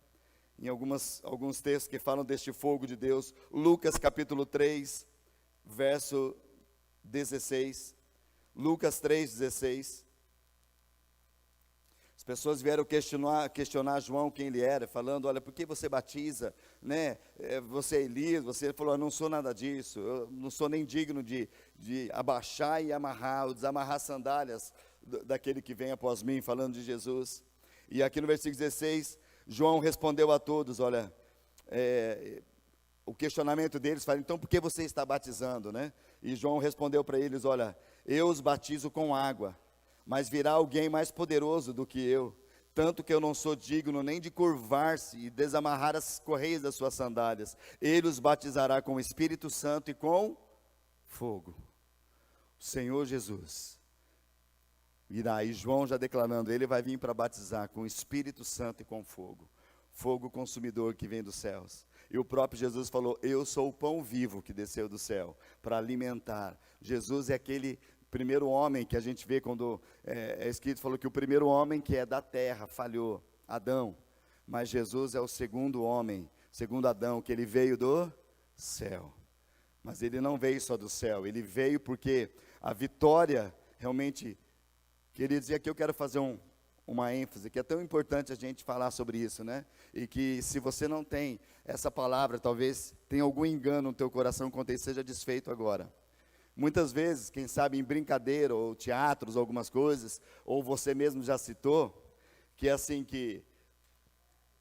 em alguns textos que falam deste fogo de Deus. Lucas capítulo 3, verso 16. Lucas 3, 16. As pessoas vieram questionar João quem ele era, falando, olha, por que você batiza, né? Você é Elias, você falou, eu não sou nada disso, eu não sou nem digno de abaixar e amarrar, ou desamarrar sandálias daquele que vem após mim, falando de Jesus. E aqui no versículo 16, João respondeu a todos, olha, o questionamento deles, fala, então por que você está batizando, né? E João respondeu para eles, olha, eu os batizo com água, mas virá alguém mais poderoso do que eu, tanto que eu não sou digno nem de curvar-se e desamarrar as correias das suas sandálias. Ele os batizará com o Espírito Santo e com fogo. O Senhor Jesus virá, e João já declarando, ele vai vir para batizar com o Espírito Santo e com fogo. Fogo consumidor que vem dos céus. E o próprio Jesus falou, eu sou o pão vivo que desceu do céu, para alimentar. Jesus é aquele primeiro homem que a gente vê quando é escrito, falou que o primeiro homem que é da terra falhou, Adão. Mas Jesus é o segundo homem, segundo Adão, que ele veio do céu. Mas ele não veio só do céu, ele veio porque a vitória realmente, queridos, e aqui eu quero fazer uma ênfase, que é tão importante a gente falar sobre isso, né? E que se você não tem essa palavra, talvez tenha algum engano no teu coração, quanto isso seja desfeito agora. Muitas vezes, quem sabe em brincadeira, ou teatros, algumas coisas, ou você mesmo já citou, que é assim que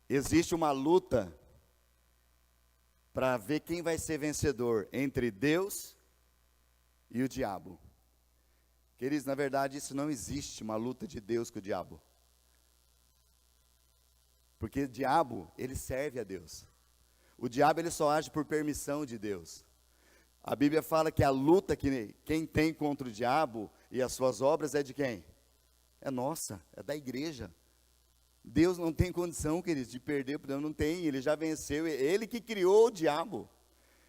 existe uma luta para ver quem vai ser vencedor entre Deus e o diabo. Queridos, na verdade isso não existe, uma luta de Deus com o diabo. Porque o diabo, ele serve a Deus. O diabo, ele só age por permissão de Deus. A Bíblia fala que a luta que quem tem contra o diabo e as suas obras é de quem? É nossa, é da igreja. Deus não tem condição, queridos, de perder, não tem, ele já venceu, ele que criou o diabo.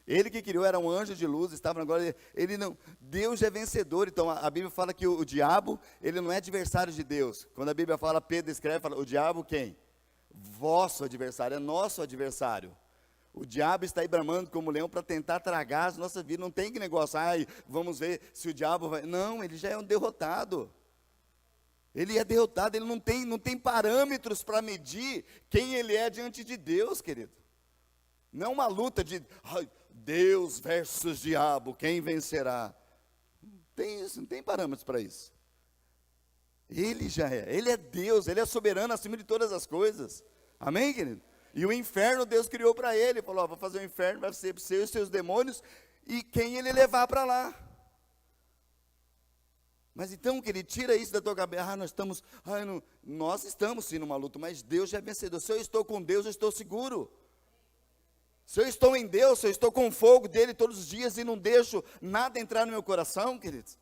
Ele que criou, era um anjo de luz, estava agora, ele não, Deus é vencedor. Então a Bíblia fala que o diabo, ele não é adversário de Deus. Quando a Bíblia fala, Pedro escreve, fala, o diabo quem? Vosso adversário, é nosso adversário. O diabo está aí bramando como leão para tentar tragar as nossas vidas. Não tem que negócio, vamos ver se o diabo vai. Não, ele já é um derrotado. Ele é derrotado, ele não tem parâmetros para medir quem ele é diante de Deus, querido. Não é uma luta de Deus versus diabo, quem vencerá? Não tem isso, não tem parâmetros para isso. Ele já é, ele é Deus, ele é soberano acima de todas as coisas. Amém, querido? E o inferno Deus criou para ele, falou, vou fazer o inferno, vai ser para você e os seus demônios, e quem ele levar para lá. Mas então, querido, tira isso da tua cabeça, nós estamos sim numa luta, mas Deus já é vencedor. Se eu estou com Deus, eu estou seguro. Se eu estou em Deus, se eu estou com o fogo dele todos os dias e não deixo nada entrar no meu coração, queridos,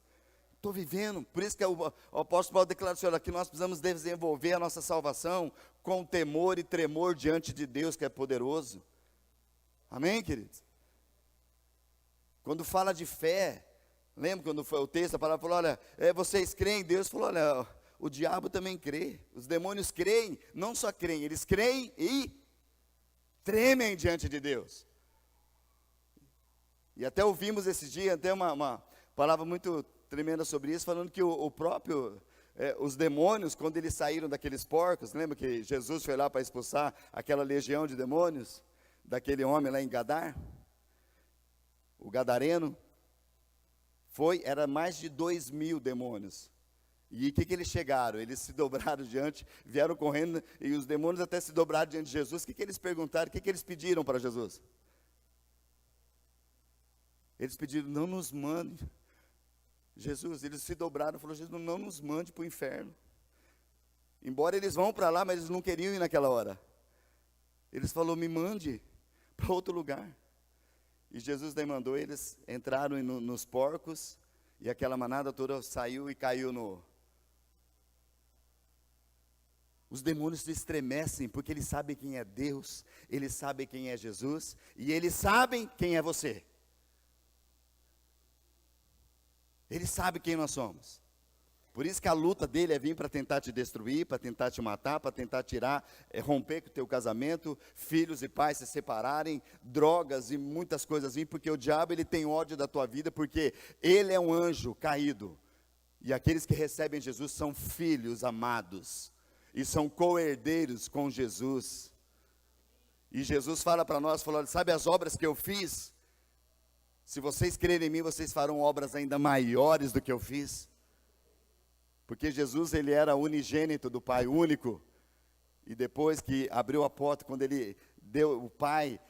estou vivendo. Por isso que o apóstolo Paulo declara, Senhor, que nós precisamos desenvolver a nossa salvação com temor e tremor diante de Deus, que é poderoso. Amém, queridos? Quando fala de fé, lembra quando foi o texto, a palavra falou, olha, vocês creem em Deus? Falou, olha, o diabo também crê, os demônios creem, não só creem, eles creem e tremem diante de Deus. E até ouvimos esse dia, até uma palavra muito tremenda sobre isso, falando que o próprio, os demônios, quando eles saíram daqueles porcos, lembra que Jesus foi lá para expulsar aquela legião de demônios, daquele homem lá em Gadar, o gadareno, era mais de 2.000 demônios, E o que eles chegaram? Eles se dobraram diante, vieram correndo, e os demônios até se dobraram diante de Jesus. O que eles perguntaram? O que eles pediram para Jesus? Eles pediram, não nos mande. Jesus, eles se dobraram e falaram, Jesus, não nos mande para o inferno. Embora eles vão para lá, mas eles não queriam ir naquela hora. Eles falaram, me mande para outro lugar. E Jesus daí mandou, eles entraram nos porcos, e aquela manada toda saiu e caiu no... Os demônios se estremecem, porque eles sabem quem é Deus, eles sabem quem é Jesus, e eles sabem quem é você. Eles sabem quem nós somos. Por isso que a luta dele é vir para tentar te destruir, para tentar te matar, para tentar tirar, romper com o teu casamento, filhos e pais se separarem, drogas e muitas coisas vir, porque o diabo ele tem ódio da tua vida, porque ele é um anjo caído. E aqueles que recebem Jesus são filhos amados, e são co-herdeiros com Jesus. E Jesus fala para nós, falou, sabe as obras que eu fiz? Se vocês crerem em mim, vocês farão obras ainda maiores do que eu fiz. Porque Jesus, ele era unigênito do Pai, único. E depois que abriu a porta, quando ele deu, o Pai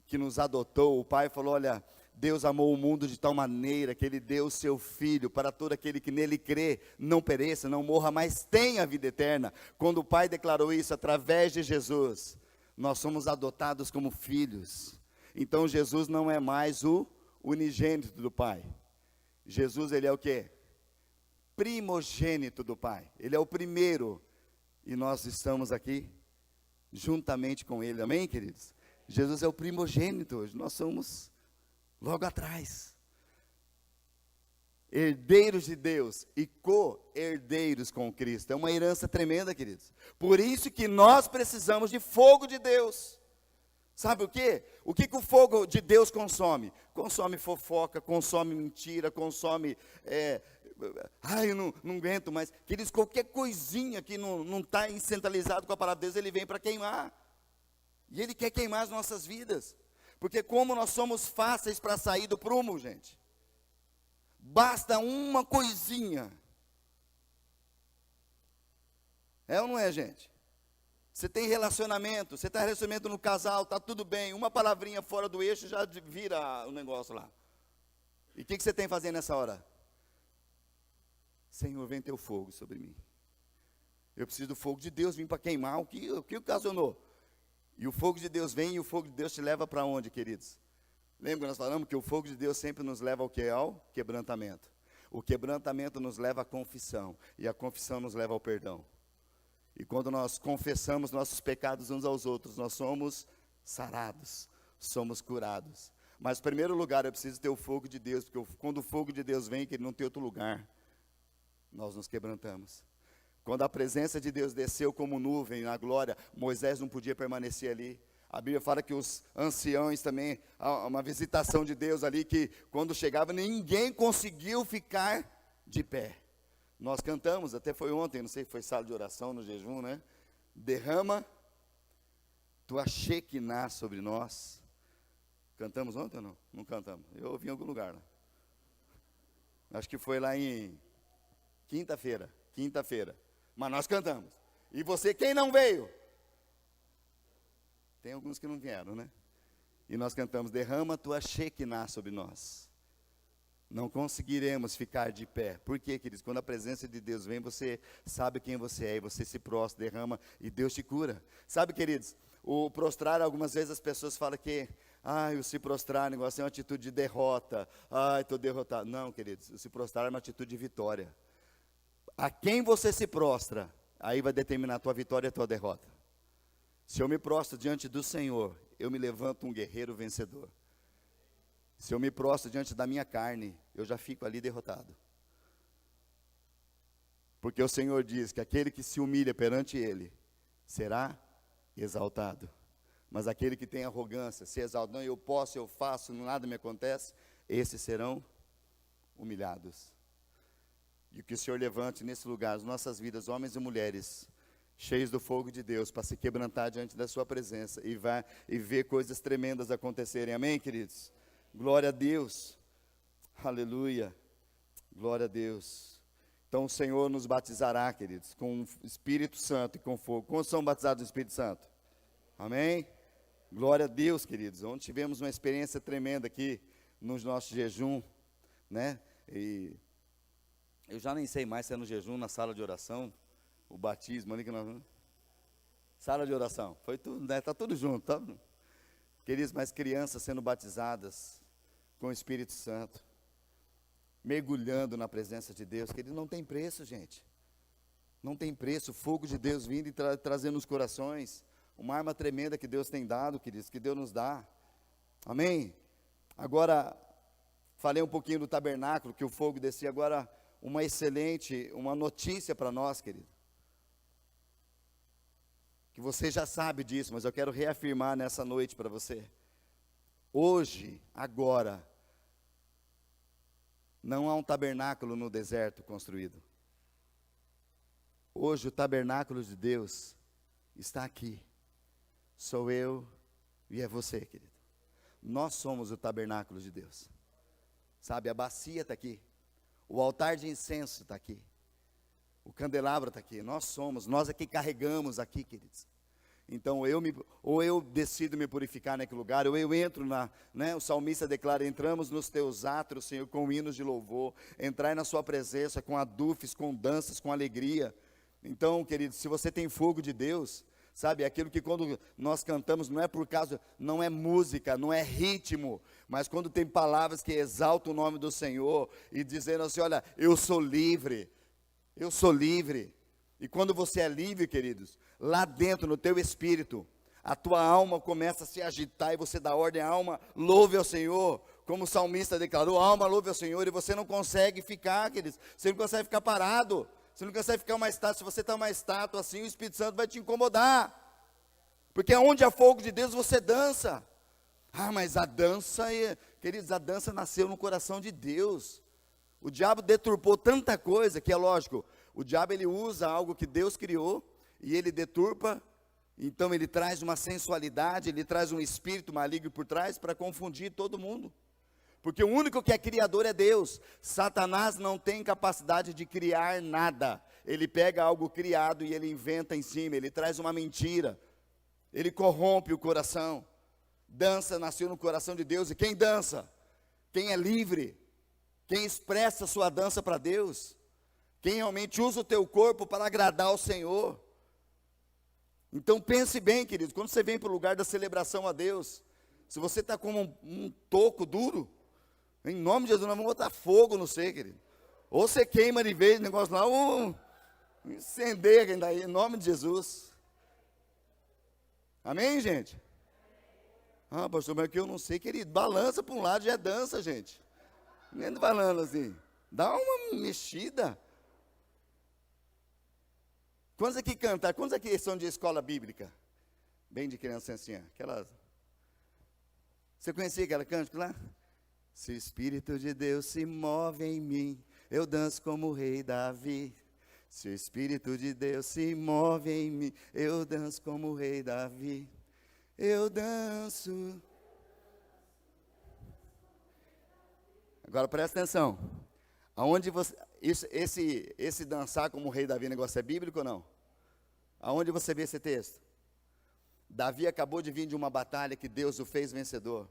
que nos adotou, o Pai falou, olha, Deus amou o mundo de tal maneira que ele deu o seu Filho para todo aquele que nele crê, não pereça, não morra, mas tenha a vida eterna. Quando o Pai declarou isso através de Jesus, nós somos adotados como filhos. Então Jesus não é mais o unigênito do Pai. Jesus, ele é o quê? Primogênito do Pai. Ele é o primeiro. E nós estamos aqui juntamente com ele. Amém, queridos? Jesus é o primogênito hoje. Nós somos logo atrás. Herdeiros de Deus e co-herdeiros com Cristo. É uma herança tremenda, queridos. Por isso que nós precisamos de fogo de Deus. Sabe o quê? O que o fogo de Deus consome? Consome fofoca, consome mentira, consome... eu não aguento mais. Queridos, qualquer coisinha que não está centralizado com a palavra de Deus, ele vem para queimar. E ele quer queimar as nossas vidas. Porque como nós somos fáceis para sair do prumo, gente. Basta uma coisinha. É ou não é, gente? Você tem relacionamento, você está relacionamento no casal, está tudo bem. Uma palavrinha fora do eixo já vira o negócio lá. E o que você tem que fazer nessa hora? Senhor, vem teu fogo sobre mim. Eu preciso do fogo de Deus vir para queimar o que ocasionou. E o fogo de Deus vem e o fogo de Deus te leva para onde, queridos? Lembra que nós falamos que o fogo de Deus sempre nos leva ao quê? Ao quebrantamento. O quebrantamento nos leva à confissão. E a confissão nos leva ao perdão. E quando nós confessamos nossos pecados uns aos outros, nós somos sarados, somos curados. Mas em primeiro lugar, eu preciso ter o fogo de Deus, porque quando o fogo de Deus vem, que ele não tem outro lugar, nós nos quebrantamos. Quando a presença de Deus desceu como nuvem na glória, Moisés não podia permanecer ali. A Bíblia fala que os anciãos também, uma visitação de Deus ali, que quando chegava, ninguém conseguiu ficar de pé. Nós cantamos, até foi ontem, não sei se foi sala de oração no jejum, né? Derrama tua Shekinah sobre nós. Cantamos ontem ou não? Não cantamos. Eu ouvi em algum lugar lá. Acho que foi lá em quinta-feira. Mas nós cantamos. E você, quem não veio? Tem alguns que não vieram, né? E nós cantamos, derrama tua Shekinah sobre nós. Não conseguiremos ficar de pé. Por quê, queridos? Quando a presença de Deus vem, você sabe quem você é, e você se prostra, derrama, e Deus te cura. Sabe, queridos, o prostrar, algumas vezes as pessoas falam que, o se prostrar, negócio é uma atitude de derrota. Estou derrotado. Não, queridos, o se prostrar é uma atitude de vitória. A quem você se prostra, aí vai determinar a tua vitória e a tua derrota. Se eu me prostro diante do Senhor, eu me levanto um guerreiro vencedor. Se eu me prostro diante da minha carne, eu já fico ali derrotado. Porque o Senhor diz que aquele que se humilha perante Ele, será exaltado. Mas aquele que tem arrogância, se exalta, não, eu posso, eu faço, nada me acontece, esses serão humilhados. E que o Senhor levante nesse lugar as nossas vidas, homens e mulheres, cheios do fogo de Deus, para se quebrantar diante da sua presença e ver coisas tremendas acontecerem. Amém, queridos? Glória a Deus. Aleluia. Glória a Deus. Então o Senhor nos batizará, queridos, com o Espírito Santo e com fogo. Quantos são batizados no Espírito Santo? Amém? Glória a Deus, queridos. Ontem tivemos uma experiência tremenda aqui no nosso jejum, né? E eu já nem sei mais se é no jejum, na sala de oração, o batismo ali que nós... Sala de oração, foi tudo, né? Está tudo junto, tá? Queridos, mas crianças sendo batizadas com o Espírito Santo, mergulhando na presença de Deus, querido, não tem preço, gente. Não tem preço, o fogo de Deus vindo e trazendo nos corações, uma arma tremenda que Deus tem dado, queridos, que Deus nos dá. Amém? Agora, falei um pouquinho do tabernáculo, que o fogo descia, agora uma notícia para nós, querido. Que você já sabe disso, mas eu quero reafirmar nessa noite para você. Hoje, agora, não há um tabernáculo no deserto construído. Hoje o tabernáculo de Deus está aqui. Sou eu e é você, querido. Nós somos o tabernáculo de Deus. Sabe, a bacia está aqui. O altar de incenso está aqui. O candelabro está aqui. Nós é que carregamos aqui, queridos. Então, ou eu decido me purificar naquele lugar, ou eu entro o salmista declara, entramos nos teus átrios, Senhor, com hinos de louvor, entrai na sua presença com adufes, com danças, com alegria. Então, queridos, se você tem fogo de Deus, sabe, aquilo que quando nós cantamos, não é música, não é ritmo, mas quando tem palavras que exaltam o nome do Senhor, e dizendo assim, olha, eu sou livre, e quando você é livre, queridos, lá dentro, no teu espírito, a tua alma começa a se agitar, e você dá ordem à alma, louve ao Senhor, como o salmista declarou, alma louve ao Senhor, e você não consegue ficar, queridos, você não consegue ficar parado, você não consegue ficar uma estátua. Se você está uma estátua assim, o Espírito Santo vai te incomodar. Porque onde há fogo de Deus, você dança. Ah, mas a dança, queridos, a dança nasceu no coração de Deus. O diabo deturpou tanta coisa, que é lógico, o diabo ele usa algo que Deus criou, e ele deturpa, então ele traz uma sensualidade, ele traz um espírito maligno por trás, para confundir todo mundo. Porque o único que é criador é Deus. Satanás não tem capacidade de criar nada. Ele pega algo criado e ele inventa em cima, ele traz uma mentira. Ele corrompe o coração. Dança nasceu no coração de Deus, e quem dança? Quem é livre? Quem expressa sua dança para Deus? Quem realmente usa o teu corpo para agradar ao Senhor? Então pense bem, queridos, quando você vem para o lugar da celebração a Deus, se você está como um toco duro, em nome de Jesus, nós vamos botar fogo no você, querido. Ou você queima de vez o negócio lá, ou incendeia quem daí, em nome de Jesus. Amém, gente? Ah, pastor, mas que eu não sei, querido. Balança para um lado, já é dança, gente. Nem falando assim. Dá uma mexida. Quantos aqui cantam? Quantos aqui são de escola bíblica? Bem de criança assim, aquelas. Você conhecia aquela cântico lá? Se o Espírito de Deus se move em mim, eu danço como o rei Davi. Se o Espírito de Deus se move em mim, eu danço como o rei Davi. Eu danço. Agora presta atenção. Aonde você, esse dançar como o rei Davi, negócio é bíblico ou não? Aonde você vê esse texto? Davi acabou de vir de uma batalha que Deus o fez vencedor.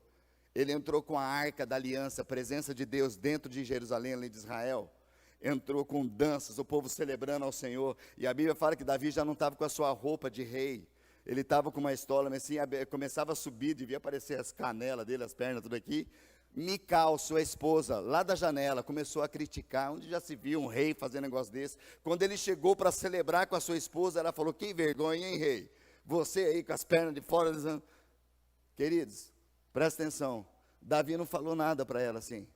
Ele entrou com a arca da aliança, a presença de Deus dentro de Jerusalém, ali de Israel. Entrou com danças, o povo celebrando ao Senhor. E a Bíblia fala que Davi já não estava com a sua roupa de rei. Ele estava com uma estola, mas assim, começava a subir, devia aparecer as canelas dele, as pernas, tudo aqui. Mical, sua esposa, lá da janela, começou a criticar. Onde já se viu um rei fazendo negócio desse? Quando ele chegou para celebrar com a sua esposa, ela falou, que vergonha, hein, rei? Você aí com as pernas de fora, dizendo... Queridos, presta atenção, Davi não falou nada para ela assim,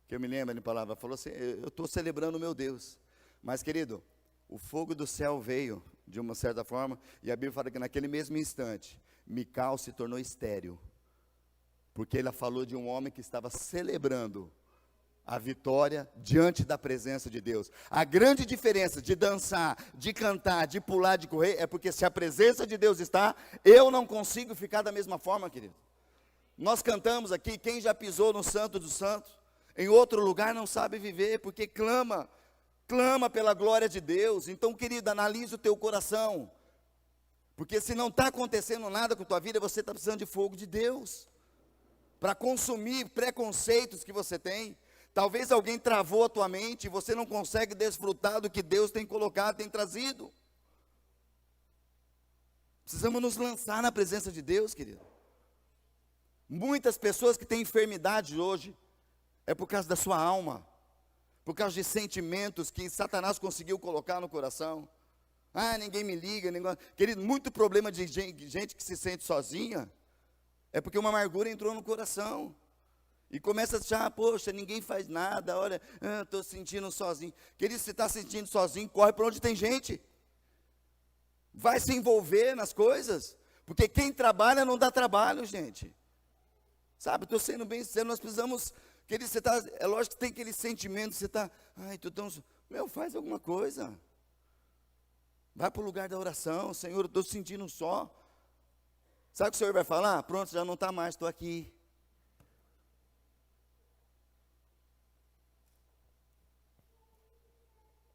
que eu me lembro de palavra, falou assim, eu estou celebrando o meu Deus, mas querido, o fogo do céu veio, de uma certa forma, e a Bíblia fala que naquele mesmo instante, Mical se tornou estéril, porque ela falou de um homem que estava celebrando a vitória diante da presença de Deus. A grande diferença de dançar, de cantar, de pular, de correr, é porque se a presença de Deus está, eu não consigo ficar da mesma forma, querido. Nós cantamos aqui, quem já pisou no Santo dos Santos, em outro lugar não sabe viver, porque clama, clama pela glória de Deus. Então, querido, analise o teu coração, porque se não está acontecendo nada com a tua vida, você está precisando de fogo de Deus, para consumir preconceitos que você tem. Talvez alguém travou a tua mente, e você não consegue desfrutar do que Deus tem colocado, tem trazido. Precisamos nos lançar na presença de Deus, querido. Muitas pessoas que têm enfermidade hoje, é por causa da sua alma, por causa de sentimentos que Satanás conseguiu colocar no coração. Ah, ninguém me liga, ninguém... Querido, muito problema de gente que se sente sozinha, é porque uma amargura entrou no coração, e começa a achar, poxa, ninguém faz nada, olha, estou sentindo sozinho. Querido, se está sentindo sozinho, corre para onde tem gente, vai se envolver nas coisas, porque quem trabalha não dá trabalho, gente. Sabe, estou sendo bem sincero, nós precisamos, querido, você está, é lógico que tem aquele sentimento, você está, ai, estou tão, faz alguma coisa. Vai para o lugar da oração, Senhor, eu estou sentindo só. Sabe o que o Senhor vai falar? Pronto, já não está mais, estou aqui.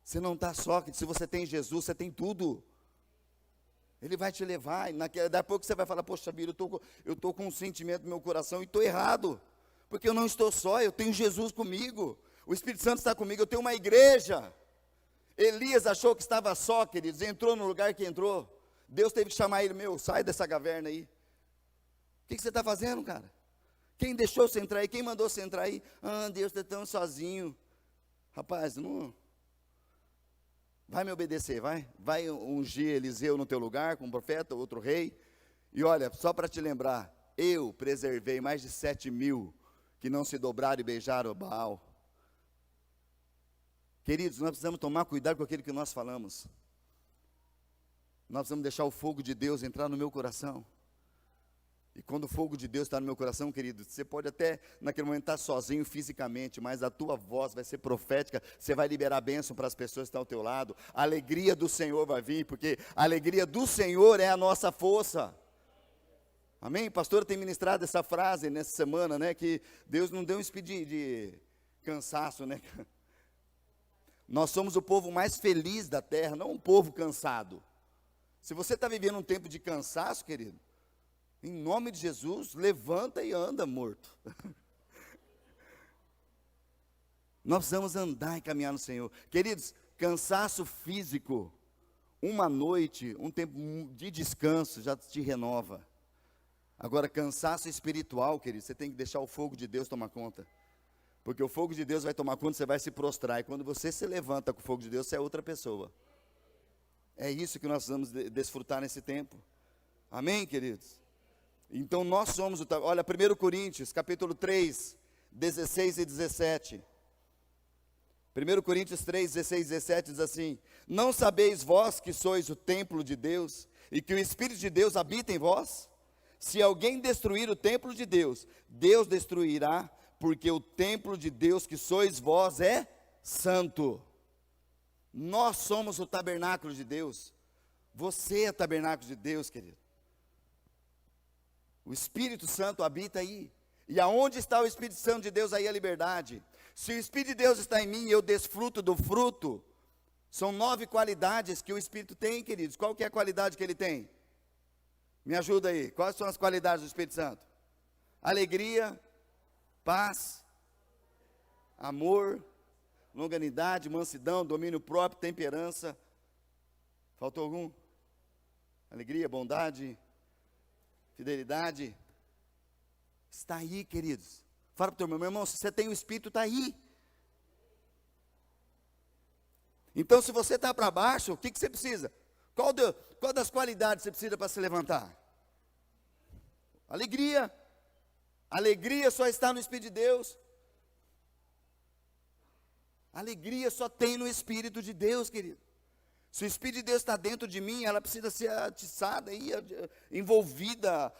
Você não está só, se você tem Jesus, você tem tudo. Ele vai te levar, e daqui a pouco você vai falar, poxa vida, eu estou com um sentimento no meu coração e estou errado, porque eu não estou só, eu tenho Jesus comigo, o Espírito Santo está comigo, eu tenho uma igreja. Elias achou que estava só, queridos, entrou no lugar que entrou, Deus teve que chamar ele, sai dessa caverna aí. O que você está fazendo, cara? Quem deixou você entrar aí? Quem mandou você entrar aí? Ah, Deus está tão sozinho. Rapaz, não... Vai me obedecer, vai ungir Eliseu no teu lugar, como profeta, outro rei. E olha, só para te lembrar, eu preservei mais de 7.000 que não se dobraram e beijaram o Baal. Queridos, nós precisamos tomar cuidado com aquilo que nós falamos. Nós precisamos deixar o fogo de Deus entrar no meu coração. E quando o fogo de Deus está no meu coração, querido, você pode até naquele momento estar sozinho fisicamente, mas a tua voz vai ser profética, você vai liberar bênção para as pessoas que estão ao teu lado, a alegria do Senhor vai vir, porque a alegria do Senhor é a nossa força. Amém? A pastora tem ministrado essa frase nessa semana, né, que Deus não deu um espírito de cansaço, né? Nós somos o povo mais feliz da terra, não um povo cansado. Se você está vivendo um tempo de cansaço, querido, em nome de Jesus, levanta e anda, morto. Nós precisamos andar e caminhar no Senhor. Queridos, cansaço físico, uma noite, um tempo de descanso já te renova. Agora, cansaço espiritual, querido, você tem que deixar o fogo de Deus tomar conta. Porque o fogo de Deus vai tomar conta, você vai se prostrar. E quando você se levanta com o fogo de Deus, você é outra pessoa. É isso que nós vamos desfrutar nesse tempo. Amém, queridos? Então nós somos, olha, 1 Coríntios, capítulo 3, 16 e 17. 1 Coríntios 3, 16 e 17 diz assim: não sabeis vós que sois o templo de Deus, e que o Espírito de Deus habita em vós? Se alguém destruir o templo de Deus, Deus destruirá, porque o templo de Deus que sois vós é santo. Nós somos o tabernáculo de Deus. Você é o tabernáculo de Deus, querido. O Espírito Santo habita aí. E aonde está o Espírito Santo de Deus, aí a liberdade. Se o Espírito de Deus está em mim e eu desfruto do fruto, são 9 qualidades que o Espírito tem, queridos. Qual que é a qualidade que ele tem? Me ajuda aí. Quais são as qualidades do Espírito Santo? Alegria, paz, amor, longanimidade, mansidão, domínio próprio, temperança. Faltou algum? Alegria, bondade, fidelidade. Está aí, queridos. Fala para o teu meu irmão, se você tem o Espírito, está aí. Então, se você está para baixo, o que você precisa? Qual das qualidades você precisa para se levantar? Alegria. Alegria só está no Espírito de Deus. Alegria só tem no Espírito de Deus, querido. Se o Espírito de Deus está dentro de mim, ela precisa ser atiçada, envolvida,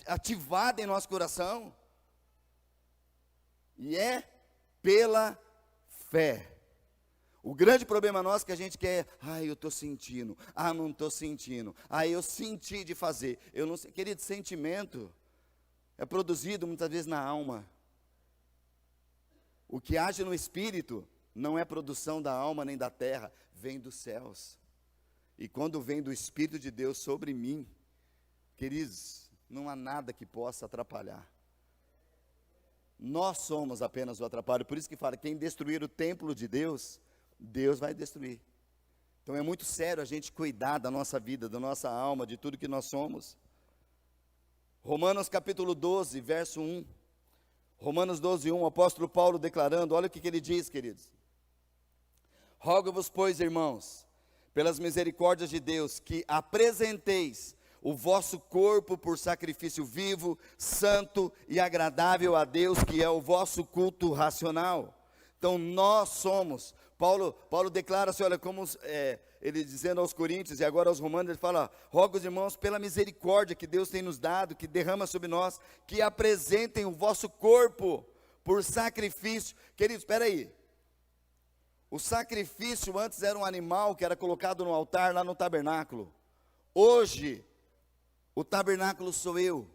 ativada em nosso coração. E é pela fé. O grande problema nosso é que a gente quer, eu estou sentindo, não estou sentindo, eu senti de fazer. Eu não sei, querido, sentimento é produzido muitas vezes na alma. O que age no Espírito não é produção da alma nem da terra, vem dos céus. E quando vem do Espírito de Deus sobre mim, queridos, não há nada que possa atrapalhar. Nós somos apenas o atrapalho. Por isso que fala, quem destruir o templo de Deus, Deus vai destruir. Então é muito sério a gente cuidar da nossa vida, da nossa alma, de tudo que nós somos. Romanos capítulo 12, verso 1. Romanos 12, 1, o apóstolo Paulo declarando, olha o que ele diz, queridos. Rogo-vos, pois, irmãos, pelas misericórdias de Deus, que apresenteis o vosso corpo por sacrifício vivo, santo e agradável a Deus, que é o vosso culto racional. Então nós somos, Paulo declara assim, olha, como ele dizendo aos coríntios e agora aos romanos, ele fala, rogo os irmãos pela misericórdia que Deus tem nos dado, que derrama sobre nós, que apresentem o vosso corpo por sacrifício. Queridos, espera aí, o sacrifício antes era um animal que era colocado no altar lá no tabernáculo. Hoje, o tabernáculo sou eu,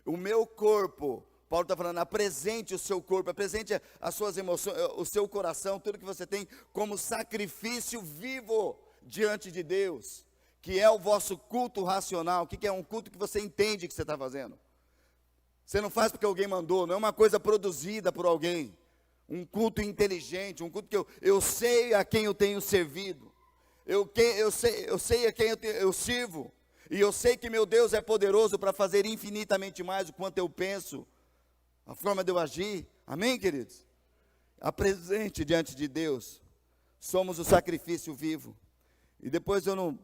o meu corpo. Paulo está falando, apresente o seu corpo, apresente as suas emoções, o seu coração, tudo que você tem, como sacrifício vivo diante de Deus, que é o vosso culto racional. O que é um culto que você entende que você está fazendo? Você não faz porque alguém mandou, não é uma coisa produzida por alguém. Um culto inteligente, um culto que eu sei a quem eu tenho servido, eu sei a quem eu sirvo, e eu sei que meu Deus é poderoso para fazer infinitamente mais do quanto eu penso, a forma de eu agir. Amém, queridos? Apresente diante de Deus, somos o sacrifício vivo. E depois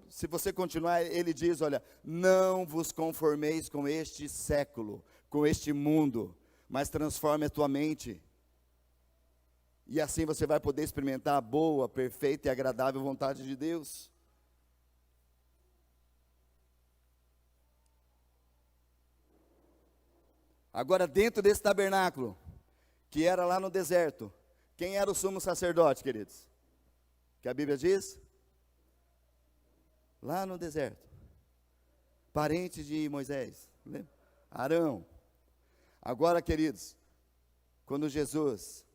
se você continuar, ele diz, olha, não vos conformeis com este século, com este mundo, mas transforme a tua mente. E assim você vai poder experimentar a boa, perfeita e agradável vontade de Deus. Agora, dentro desse tabernáculo, que era lá no deserto, quem era o sumo sacerdote, queridos? Que a Bíblia diz? Lá no deserto. Parente de Moisés, lembra? Arão. Agora, queridos, quando Jesus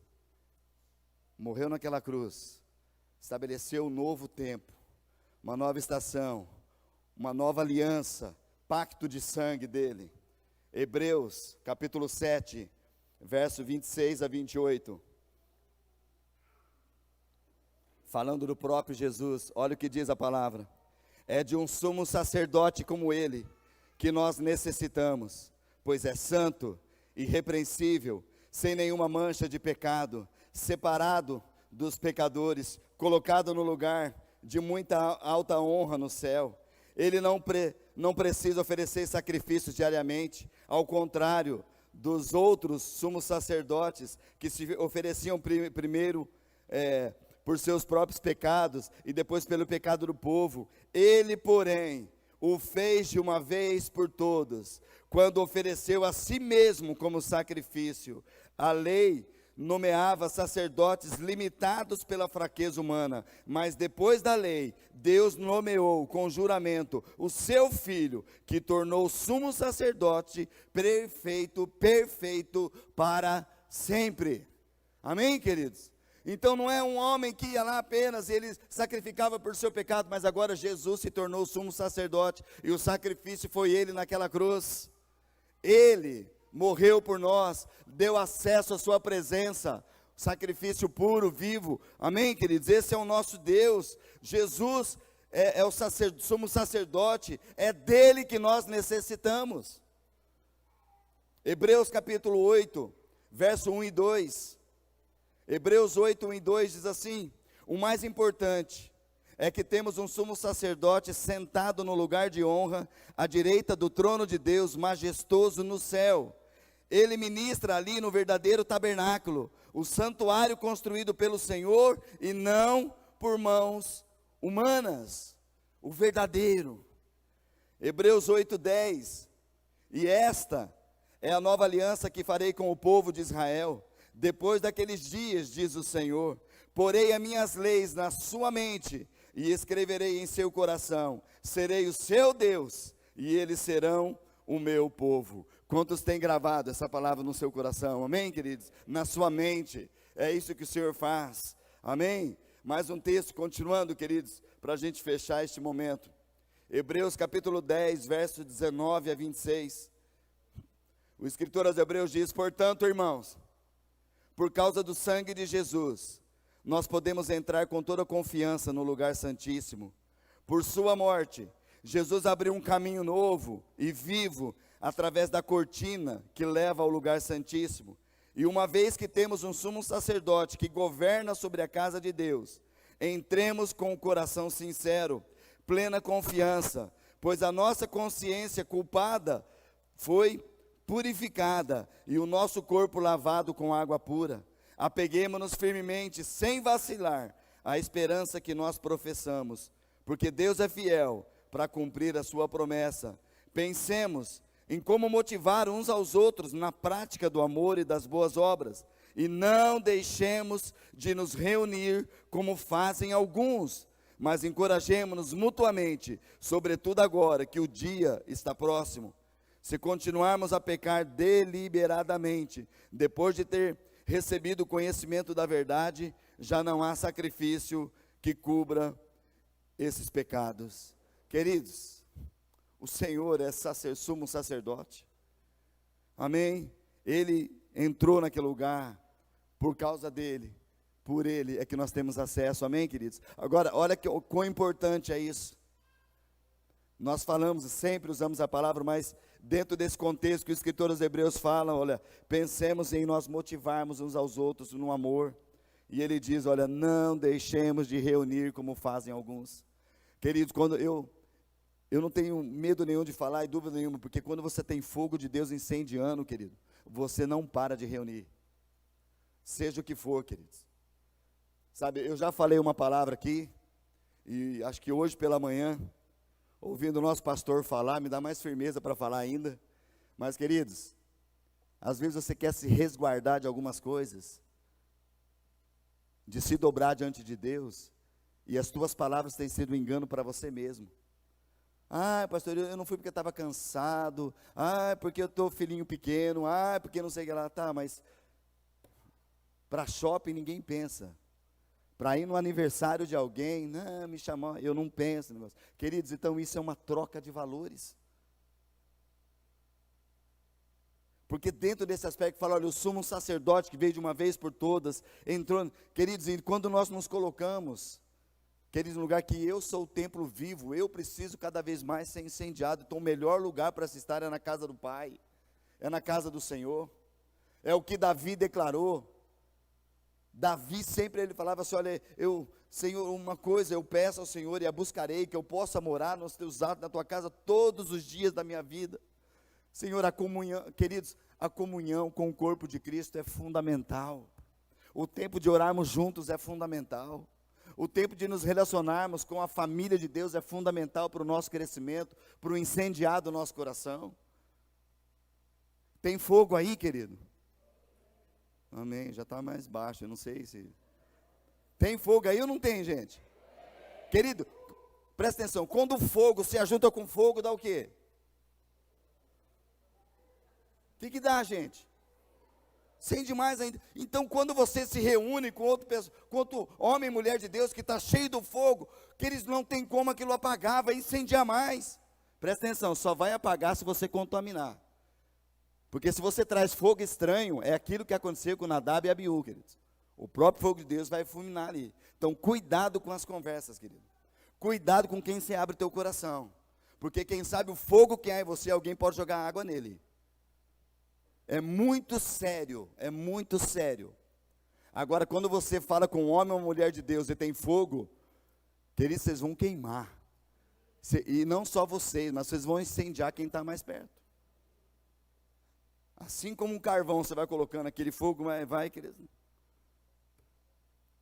morreu naquela cruz, estabeleceu um novo tempo, uma nova estação, uma nova aliança, pacto de sangue dele. Hebreus, capítulo 7, verso 26 a 28. Falando do próprio Jesus, olha o que diz a palavra. É de um sumo sacerdote como ele, que nós necessitamos, pois é santo, irrepreensível, sem nenhuma mancha de pecado, separado dos pecadores, colocado no lugar de muita alta honra no céu. Ele não precisa oferecer sacrifícios diariamente, ao contrário dos outros sumos sacerdotes, que se ofereciam primeiro por seus próprios pecados, e depois pelo pecado do povo. Ele, porém, o fez de uma vez por todas, quando ofereceu a si mesmo como sacrifício. A lei nomeava sacerdotes limitados pela fraqueza humana, mas depois da lei, Deus nomeou com juramento o seu Filho, que tornou sumo sacerdote perfeito para sempre. Amém, queridos? Então não é um homem que ia lá apenas, ele sacrificava por seu pecado, mas agora Jesus se tornou sumo sacerdote, e o sacrifício foi ele naquela cruz. Ele morreu por nós, deu acesso à sua presença, sacrifício puro, vivo. Amém, queridos? Esse é o nosso Deus. Jesus é o sumo sacerdote, é dele que nós necessitamos. Hebreus capítulo 8, verso 1 e 2. Hebreus 8, 1 e 2 diz assim: o mais importante é que temos um sumo sacerdote sentado no lugar de honra, à direita do trono de Deus, majestoso no céu. Ele ministra ali no verdadeiro tabernáculo, o santuário construído pelo Senhor e não por mãos humanas, o verdadeiro. Hebreus 8:10, e esta é a nova aliança que farei com o povo de Israel, depois daqueles dias, diz o Senhor, porei as minhas leis na sua mente, e escreverei em seu coração, serei o seu Deus, e eles serão o meu povo. Quantos têm gravado essa palavra no seu coração, amém, queridos? Na sua mente, é isso que o Senhor faz. Amém? Mais um texto, continuando, queridos, para a gente fechar este momento. Hebreus capítulo 10, verso 19 a 26. O escritor aos Hebreus diz: portanto, irmãos, por causa do sangue de Jesus, nós podemos entrar com toda confiança no lugar santíssimo. Por sua morte, Jesus abriu um caminho novo e vivo através da cortina que leva ao lugar santíssimo. E uma vez que temos um sumo sacerdote que governa sobre a casa de Deus, entremos com o coração sincero, plena confiança, pois a nossa consciência culpada foi purificada e o nosso corpo lavado com água pura. Apeguemo-nos firmemente, sem vacilar, à esperança que nós professamos, porque Deus é fiel para cumprir a sua promessa. Pensemos em como motivar uns aos outros na prática do amor e das boas obras, e não deixemos de nos reunir como fazem alguns, mas encorajemo-nos mutuamente, sobretudo agora que o dia está próximo. Se continuarmos a pecar deliberadamente, depois de ter recebido o conhecimento da verdade, já não há sacrifício que cubra esses pecados. Queridos, o Senhor é sumo sacerdote, amém? Ele entrou naquele lugar, por causa dele, por ele é que nós temos acesso, amém, queridos? Agora, olha o quão importante é isso. Nós falamos, sempre usamos a palavra, mas dentro desse contexto que o escritor dos Hebreus fala, olha, pensemos em nós motivarmos uns aos outros no amor, e ele diz, olha, não deixemos de reunir como fazem alguns. Queridos, quando eu não tenho medo nenhum de falar e dúvida nenhuma, porque quando você tem fogo de Deus incendiando, querido, você não para de reunir, seja o que for, queridos. Sabe, eu já falei uma palavra aqui, e acho que hoje pela manhã, ouvindo o nosso pastor falar, me dá mais firmeza para falar ainda. Mas, queridos, às vezes você quer se resguardar de algumas coisas, de se dobrar diante de Deus, e as tuas palavras têm sido um engano para você mesmo. Ah, pastor, eu não fui porque estava cansado. Ah, porque eu estou filhinho pequeno. Ah, porque não sei o que lá. Tá, mas para shopping ninguém pensa. Para ir no aniversário de alguém, não, me chamou, eu não penso. Negócio. Queridos, então isso é uma troca de valores. Porque dentro desse aspecto fala, olha, o sumo sacerdote que veio de uma vez por todas, entrou, queridos, e quando nós nos colocamos, queridos, no lugar que eu sou o templo vivo, eu preciso cada vez mais ser incendiado, então o melhor lugar para se estar é na casa do Pai, é na casa do Senhor, é o que Davi declarou. Davi sempre ele falava assim, olha, Senhor, uma coisa eu peço ao Senhor e a buscarei, que eu possa morar nos teus atos, na tua casa todos os dias da minha vida. Senhor, a comunhão, queridos, a comunhão com o corpo de Cristo é fundamental, o tempo de orarmos juntos é fundamental, o tempo de nos relacionarmos com a família de Deus é fundamental para o nosso crescimento, para o incendiar do nosso coração. Tem fogo aí, querido? Amém, já está mais baixo, eu não sei se... Tem fogo aí ou não tem, gente? Querido, presta atenção, quando o fogo se ajunta com fogo, dá o quê? O que dá, gente? Acende mais ainda. Então, quando você se reúne com outra pessoa, com outro homem e mulher de Deus que está cheio do fogo, que eles não tem como aquilo apagar, vai incendiar mais. Presta atenção, só vai apagar se você contaminar. Porque se você traz fogo estranho, é aquilo que aconteceu com Nadab e Abiú, queridos. O próprio fogo de Deus vai fulminar ali. Então, cuidado com as conversas, querido. Cuidado com quem você abre o teu coração. Porque quem sabe o fogo que há em você, alguém pode jogar água nele. É muito sério, é muito sério. Agora, quando você fala com um homem ou uma mulher de Deus e tem fogo, queridos, vocês vão queimar. E não só vocês, mas vocês vão incendiar quem está mais perto. Assim como um carvão, você vai colocando aquele fogo, vai, queridos.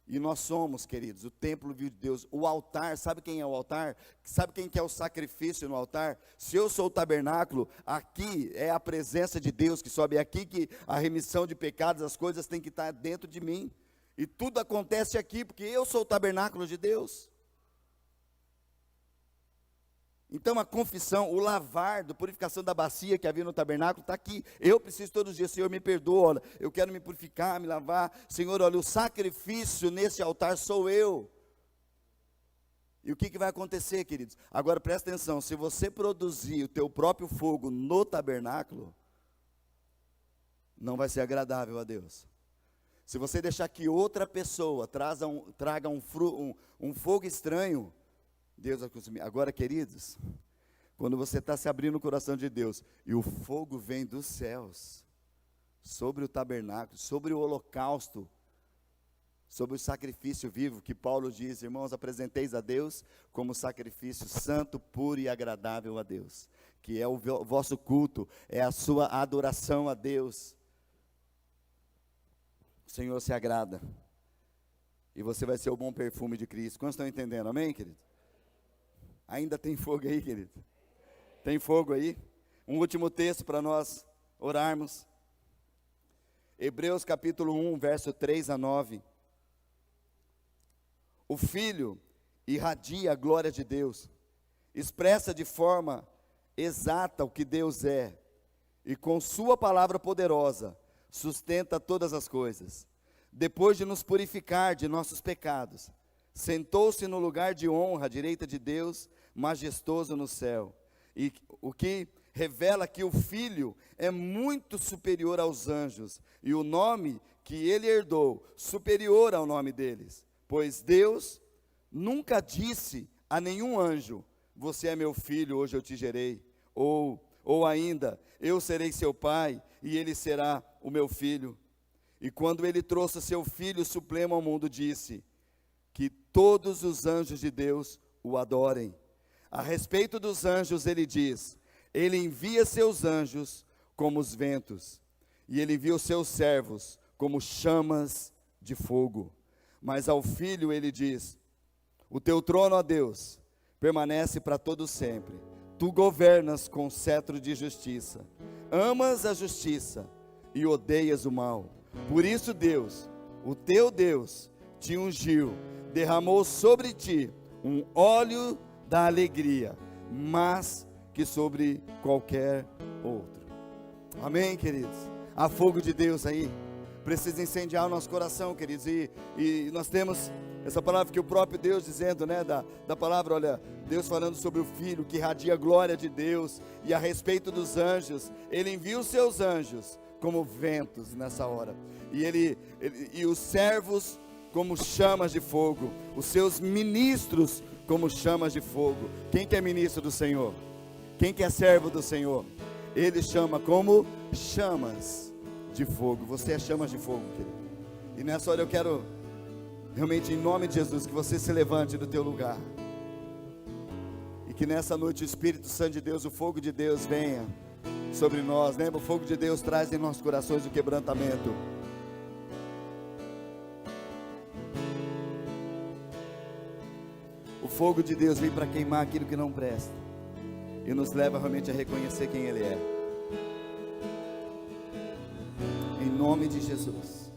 E nós somos, queridos, o templo vivo de Deus, o altar. Sabe quem é o altar? Sabe quem que é o sacrifício no altar? Se eu sou o tabernáculo, aqui é a presença de Deus que sobe, é aqui que a remissão de pecados, as coisas têm que estar dentro de mim, e tudo acontece aqui, porque eu sou o tabernáculo de Deus. Então a confissão, o lavar da purificação da bacia que havia no tabernáculo está aqui. Eu preciso todos os dias, Senhor, me perdoa, olha, eu quero me purificar, me lavar. Senhor, olha, o sacrifício nesse altar sou eu. E o que vai acontecer, queridos? Agora presta atenção, se você produzir o teu próprio fogo no tabernáculo, não vai ser agradável a Deus. Se você deixar que outra pessoa traga um fogo estranho, Deus vai consumir. Agora, queridos, quando você está se abrindo no coração de Deus, e o fogo vem dos céus, sobre o tabernáculo, sobre o holocausto, sobre o sacrifício vivo, que Paulo diz, irmãos, apresenteis a Deus como sacrifício santo, puro e agradável a Deus, que é o vosso culto, é a sua adoração a Deus. O Senhor se agrada, e você vai ser o bom perfume de Cristo. Quantos estão entendendo, amém, querido? Ainda tem fogo aí, querido? Tem fogo aí? Um último texto para nós orarmos. Hebreus capítulo 1, verso 3 a 9. O Filho irradia a glória de Deus, expressa de forma exata o que Deus é, e com sua palavra poderosa, sustenta todas as coisas. Depois de nos purificar de nossos pecados, sentou-se no lugar de honra à direita de Deus, majestoso no céu, e o que revela que o Filho é muito superior aos anjos, e o nome que ele herdou, superior ao nome deles, pois Deus nunca disse a nenhum anjo, você é meu filho, hoje eu te gerei, ou ainda, eu serei seu pai, e ele será o meu filho. E quando ele trouxe seu filho supremo ao mundo, disse que todos os anjos de Deus o adorem. A respeito dos anjos, ele diz, ele envia seus anjos como os ventos, e ele envia os seus servos como chamas de fogo. Mas ao Filho ele diz, o teu trono, ó Deus, permanece para todo sempre. Tu governas com cetro de justiça, amas a justiça e odeias o mal. Por isso Deus, o teu Deus, te ungiu, derramou sobre ti um óleo da alegria, mais que sobre qualquer outro. Amém, queridos? Há fogo de Deus aí, precisa incendiar o nosso coração, queridos, e nós temos essa palavra que o próprio Deus dizendo, né, da palavra, olha, Deus falando sobre o Filho, que irradia a glória de Deus, e a respeito dos anjos, ele envia os seus anjos, como ventos nessa hora, e os servos como chamas de fogo, os seus ministros como chamas de fogo. Quem que é ministro do Senhor? Quem que é servo do Senhor? Ele chama como chamas de fogo. Você é chamas de fogo, querido. E nessa hora eu quero, realmente em nome de Jesus, que você se levante do teu lugar. E que nessa noite o Espírito Santo de Deus, o fogo de Deus venha sobre nós. Lembra? O fogo de Deus traz em nossos corações o quebrantamento. O fogo de Deus vem para queimar aquilo que não presta e nos leva realmente a reconhecer quem Ele é. Em nome de Jesus.